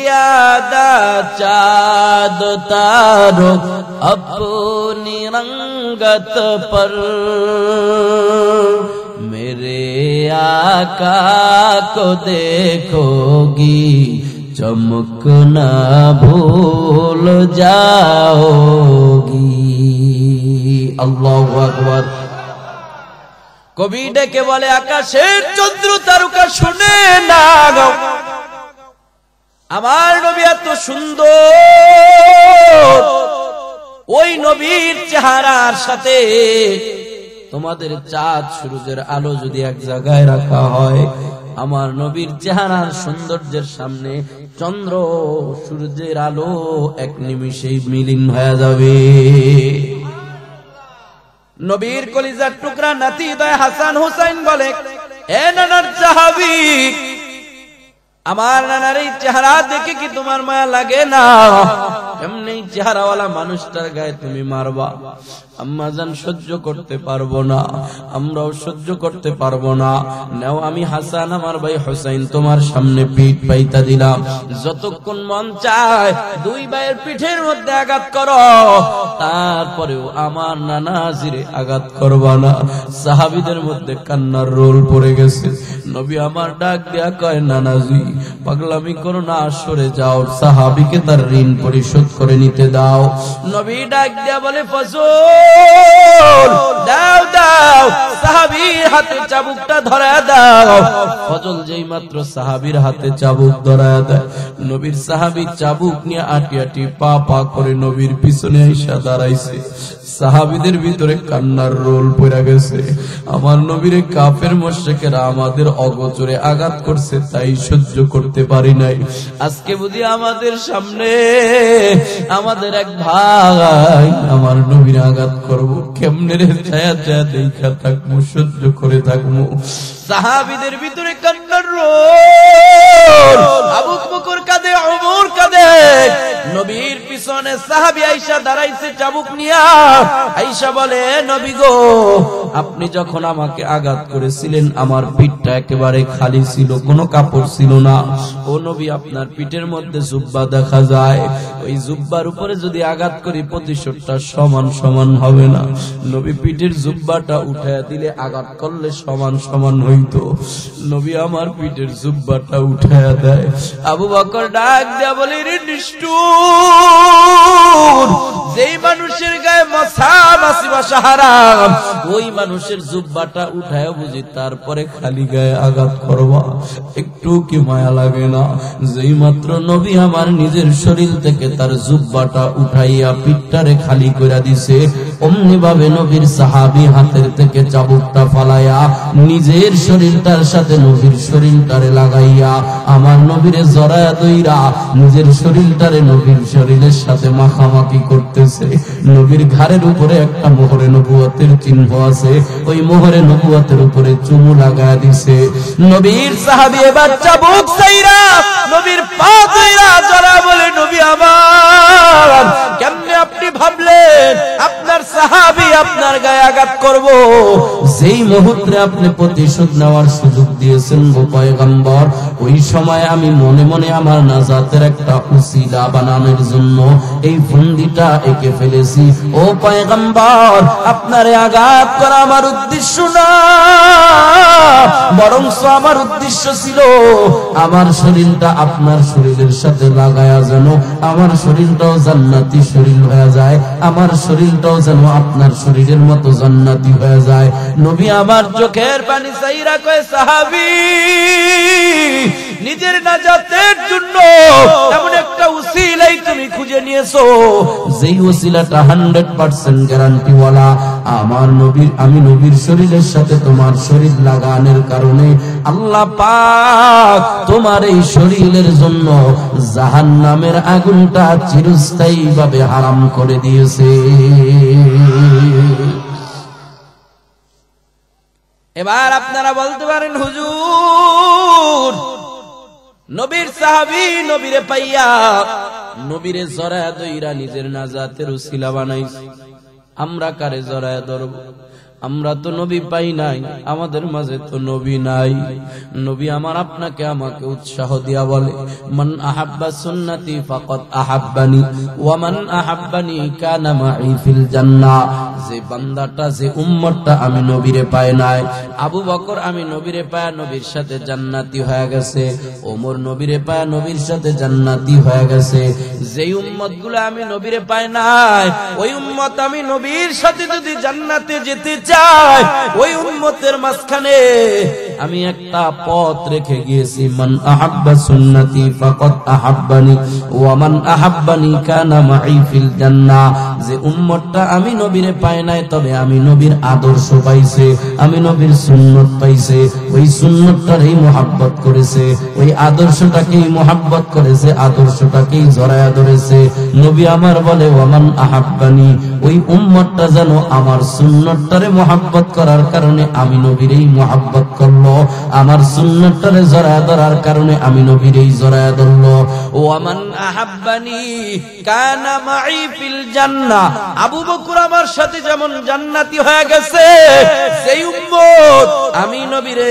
ज्यादा चाँद तारो अपनी रंगत पर मेरे आका को देखोगी चमकना भूल जाओगी। अल्लाहु अकबर। कवि डेके बोले आकाशेर चंद्र तारका शुने ना गो आमार नबी एत सुंदर ওই নবীর চেহারার সাথে তোমাদের চাঁদ সূর্যের আলো যদি এক জায়গায় রাখা হয় আমার নবীর চেহারার সৌন্দর্যের সামনে চন্দ্র সূর্যের আলো এক নিমিষেই বিলীন হয়ে যাবে। নবীর কলিজার টুকরা নাতি দয় হাসান হুসাইন বলে এ নানার সাহাবী আমার নানার এই চেহারা দেখে কি তোমার মায়া লাগে না? এমনি চেহারাওয়ালা মানুষটার গায়ে তুমি মারবা? আম্মা জান সহ্য করতে পারবো না, আমরাও সহ্য করতে পারবো না। নাও আমি হাসান আমার ভাই হুসাইন তোমার সামনে পিঠ পাইতা দিলাম, যতক্ষণ মন চায় দুই ভাইয়ের পিঠের মধ্যে আঘাত করো, তারপরেও আমার নানা জিরে আঘাত করবা না। সাহাবীদের মধ্যে কান্নার রোল পড়ে গেছে। নবী আমার ডাক দেয়া কয় নানাজি পাগলামি করো না, সরে যাও, সাহাবীকে তার ঋণ পরিশোধ করে নিতে দাও। নবী ডাক দেয়া বলে ফজল দাও দাও, সাহাবীর হাতে চাবুকটা ধরা দাও। ফজল যেই মাত্র সাহাবীর হাতে চাবুক ধরা দেয়, নবীর সাহাবী চাবুক নিয়ে আটি আটি পা পা করে নবীর পিছনে এসে দাঁড়াইছে। সাহাবীদের ভিতরে কান্নার রোল পড়ে গেছে। আমার নবীর কাফের মুশরিকেরা আমাদের অগোচরে আঘাত করছে, তাই সহ্য করতে পারি নাই। আজকে বুঝি আমাদের সামনে আমাদের এক ভাই আমার নবীর আঘাত করবো, কেমনে রে ছায়া ছায়া দেখা থাকবো, সহ্য করে থাকবো। সাহাবীদের ভিতরে কান্নার রোল। আবু বকর কাঁদে, ওমর কাঁদে। নবীর পিছনে সাহাবী আয়েশা দাঁড়াইছে চাবুক নিয়া। আয়েশা বলে নবী গো আপনি যখন আমাকে আঘাত করেছিলেন আমার পিঠটা একেবারে খালি ছিল, কোনো কাপড় ছিল না। ও নবী আপনার পিঠের মধ্যে জুব্বা দেখা যায়, ওই জুব্বার উপরে যদি আঘাত করি প্রতিশোধটা সমান সমান হবে না। নবী পিঠের জুব্বাটা উঠায়া দিলে আঘাত করলে সমান সমান হইতো। নবী আমার পিঠের জুব্বাটা উঠায়া দেয়। আবু বকর ডাক দেয়া বলে রে নিষ্ঠুর, যেই মানুষের গায়ে মশা মাছি বসা হারাম ওই মানুষের জুব্বাটা উঠায় বুঝি তারপরে খালি গায়ে আঘাত করবা? একটু কি মায়া লাগে না? যেই মাত্র নবী আমার নিজের শরীর থেকে তার জুব্বাটা উঠাইয়া পিঠটারে খালি করে দিছে, অমনি ভাবে নবীর সাহাবী হাতের থেকে চাবুকটা ফালাইয়া নিজের শরীরটার সাথে নবীর শরীরটারে লাগাইয়া আমার নবীরে জড়ায়া দইরা নিজের শরীরটারে নবীর শরীরের সাথে মাখামাখি করতেছে। নবীর ঘাড়ের উপরে একটা মোহরে নবুয়তের চিহ্ন আছে, ওই মোহরে নবুয়তের উপরে চুমু লাগায়া দিছে। নবীর সাহাবী এবার চাবুক ছাইরা নবীর পা ধইরা জড়া বলে নবী আমার কেমনে আপনি ভাবলেন আপনার সাহাবী আপনার গায়ে আঘাত করব? যেই মুহূর্তে আপনি প্রতিশোধ নেওয়ার সুযোগ দিয়েছেন গো পয়গম্বর, ওই সময় আমি মনে মনে আমার নাজাতের একটা উসিলা বানানোর জন্য এই ফন্দিটা এঁকে ফেলেছি। ও পয়গম্বর আপনারে আঘাত করা আমার উদ্দেশ্য না, বরং আমার উদ্দেশ্য ছিল আমার শরীরটা আপনার শরীরের সাথে লাগায়া যেন আমার শরীরটাও জান্নাতি শরীর হয়ে যায়, আমার শরীরটাও যেন আপনার শরীরের মতো জান্নাতি হয়ে যায়। নবী আমার চোখের পানি চাইরা কয় সাহাবী নিজের নাজাতের জন্য এমন একটা উসিলাই তুমি খুঁজে নিয়েছো, যেই উসিলাটা 100% গ্যারান্টি ওয়ালা। আমার নবীর আমি নবীর শরীরের সাথে তোমার শরীর লাগানোর কারণে আল্লাহ পাক তোমার এই শরীরের জন্য জাহান্নামের আগুনটা চিরস্থায়ী ভাবে হারাম করে দিয়েছে। এবার আপনারা বলতে পারেন হুজুর, নবীর সাহাবী নবীরে পাইয়া নবীরে জড়ায়া দইরা নিজের নাজাতের উসিলা বানাইছে, আমরা কারে জড়ায়া ধরব? আমরা তো নবী পাই নাই, আমাদের মাঝে তো নবী নাই। নবী আমার আপনাকে আমাকে উৎসাহ দিয়া বলে, মান আহাব্বা সুন্নতি ফাকাদ আহাব্বানি ওয়া মান আহাব্বানি কানা মাই ফিল জান্নাহ। যে বান্দাটা, যে উম্মতটা আমি নবীরে পায় নাই, আবু বকর আমি নবীরে পায় নবীর সাথে জান্নাতি হয়ে গেছে, ওমর নবীরে পায় নবীর সাথে জান্নাতি হয়ে গেছে। যেই উম্মতগুলো আমি নবীরে পায় নাই, ওই উম্মত আমি নবীর সাথে যদি জান্নাতে যেতে চাই, ওই উম্মতের মাঝখানে আমি একটা পথ রেখে গিয়েছি, মান আহাব্বা সুন্নতি ফাকাদ আহাব্বানি ওয়া মান আহাব্বানি কানা মাই ফিল জান্নাহ। যে উম্মতটা আমি নবীরে পায় নাই, তবে আমি নবীর আদর্শ পাইছে, আমি নবীর সুন্নত পাইছে, ওই সুন্নতটারই মুহাব্বত করেছে, ওই আদর্শটাকেই মুহাব্বত করেছে, আদর্শটাকেই জড়ায়া ধরেছে। নবী আমার বলে, ওয়া মান আহাব্বানি, ওই উম্মতটা যেন আমার সুন্নতটারে মুহাব্বত করার কারণে আমি নবীরই মুহাব্বত করলো, আমার সুন্নতটারে জড়ায়া ধরার কারণে আমি নবীরই জড়ায়া ধরলো। ওয়া মান আহাব্বানি কানা মাই ফিল জান্নাহ। আবু বকর আমার সাথে যেমন জান্নাতি হয়ে গেছে, সেই উম্মত আমি নবীরে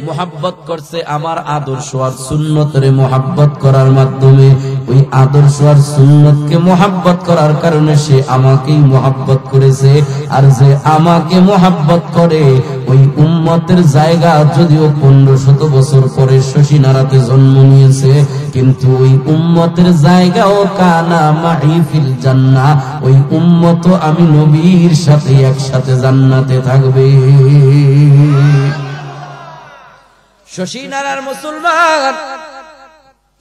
মুহাব্বত করছে আমার আদর্শ আর সুন্নতরে মুহাব্বত করার মাধ্যমে। ওই আদর্শ আর সুন্নতকে মুহাব্বত করার কারণে সে আমাকেই মুহাব্বত করেছে। আর যে আমাকে মুহাব্বত করে, ওই উম্মতের জায়গা যদিও 1500 বছর পরে শশীনারাতে জন্ম নিয়েছে, কিন্তু ওই উম্মতের জায়গাও কানা মাই ফিল জান্নাহ। ওই উম্মত আমি নবীর সাথে একসাথে জান্নাতে থাকবে। শশীনারার মুসলমান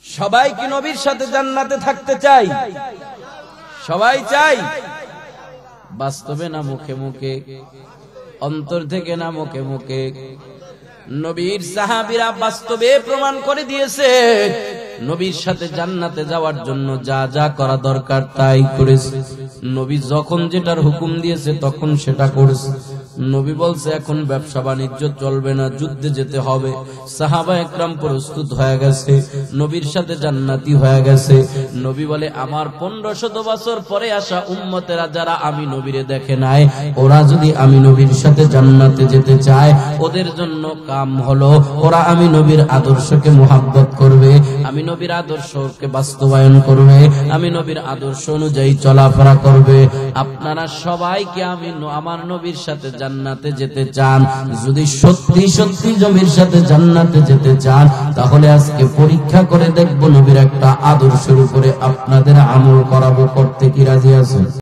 সবাই কি নবীর সাথে জান্নাতে থাকতে চাই? সবাই চাই। বাস্তবে না মুখে মুখে, অন্তর থেকে না মুখে মুখে। নবীর সাহাবীরা বাস্তবে প্রমাণ করে দিয়েছে, নবীর সাথে জান্নাতে যাওয়ার জন্য যা যা করা দরকার তাই করেছে। নবী যখন যেটার হুকুম দিয়েছে তখন সেটা করেছে। নবী বলছে এখন ব্যবসা বাণিজ্য চলবে না, যুদ্ধে যেতে হবে। সাহাবা একরাম প্রস্তুত হয়ে গেছে, নবীর সাথে জান্নাতি হয়ে গেছে। নবী বলে, আমার 1500 বছর পরে আসা উম্মতেরা যারা আমি নবীরে দেখে নাই, ওরা যদি আমি নবীর সাথে জান্নাতে যেতে চায়, ওদের জন্য কাম হলো ওরা আমি নবীর আদর্শকে মুহাব্বত করবে, আমি নবীর আদর্শকে বাস্তবায়ন করবে, আমি নবীর আদর্শ অনুযায়ী চলাফেরা করবে। আপনারা সবাইকে আমি আমার নবীর সাথে জান্নাতে যেতে চান? যদি সত্যি সত্যি নবীর সাথে জান্নাতে যেতে চান, তাহলে আজকে পরীক্ষা করে দেখব নবীর একটা আদর্শের উপরে আপনাদের আমল করাবো। করতে কি রাজি আছেন?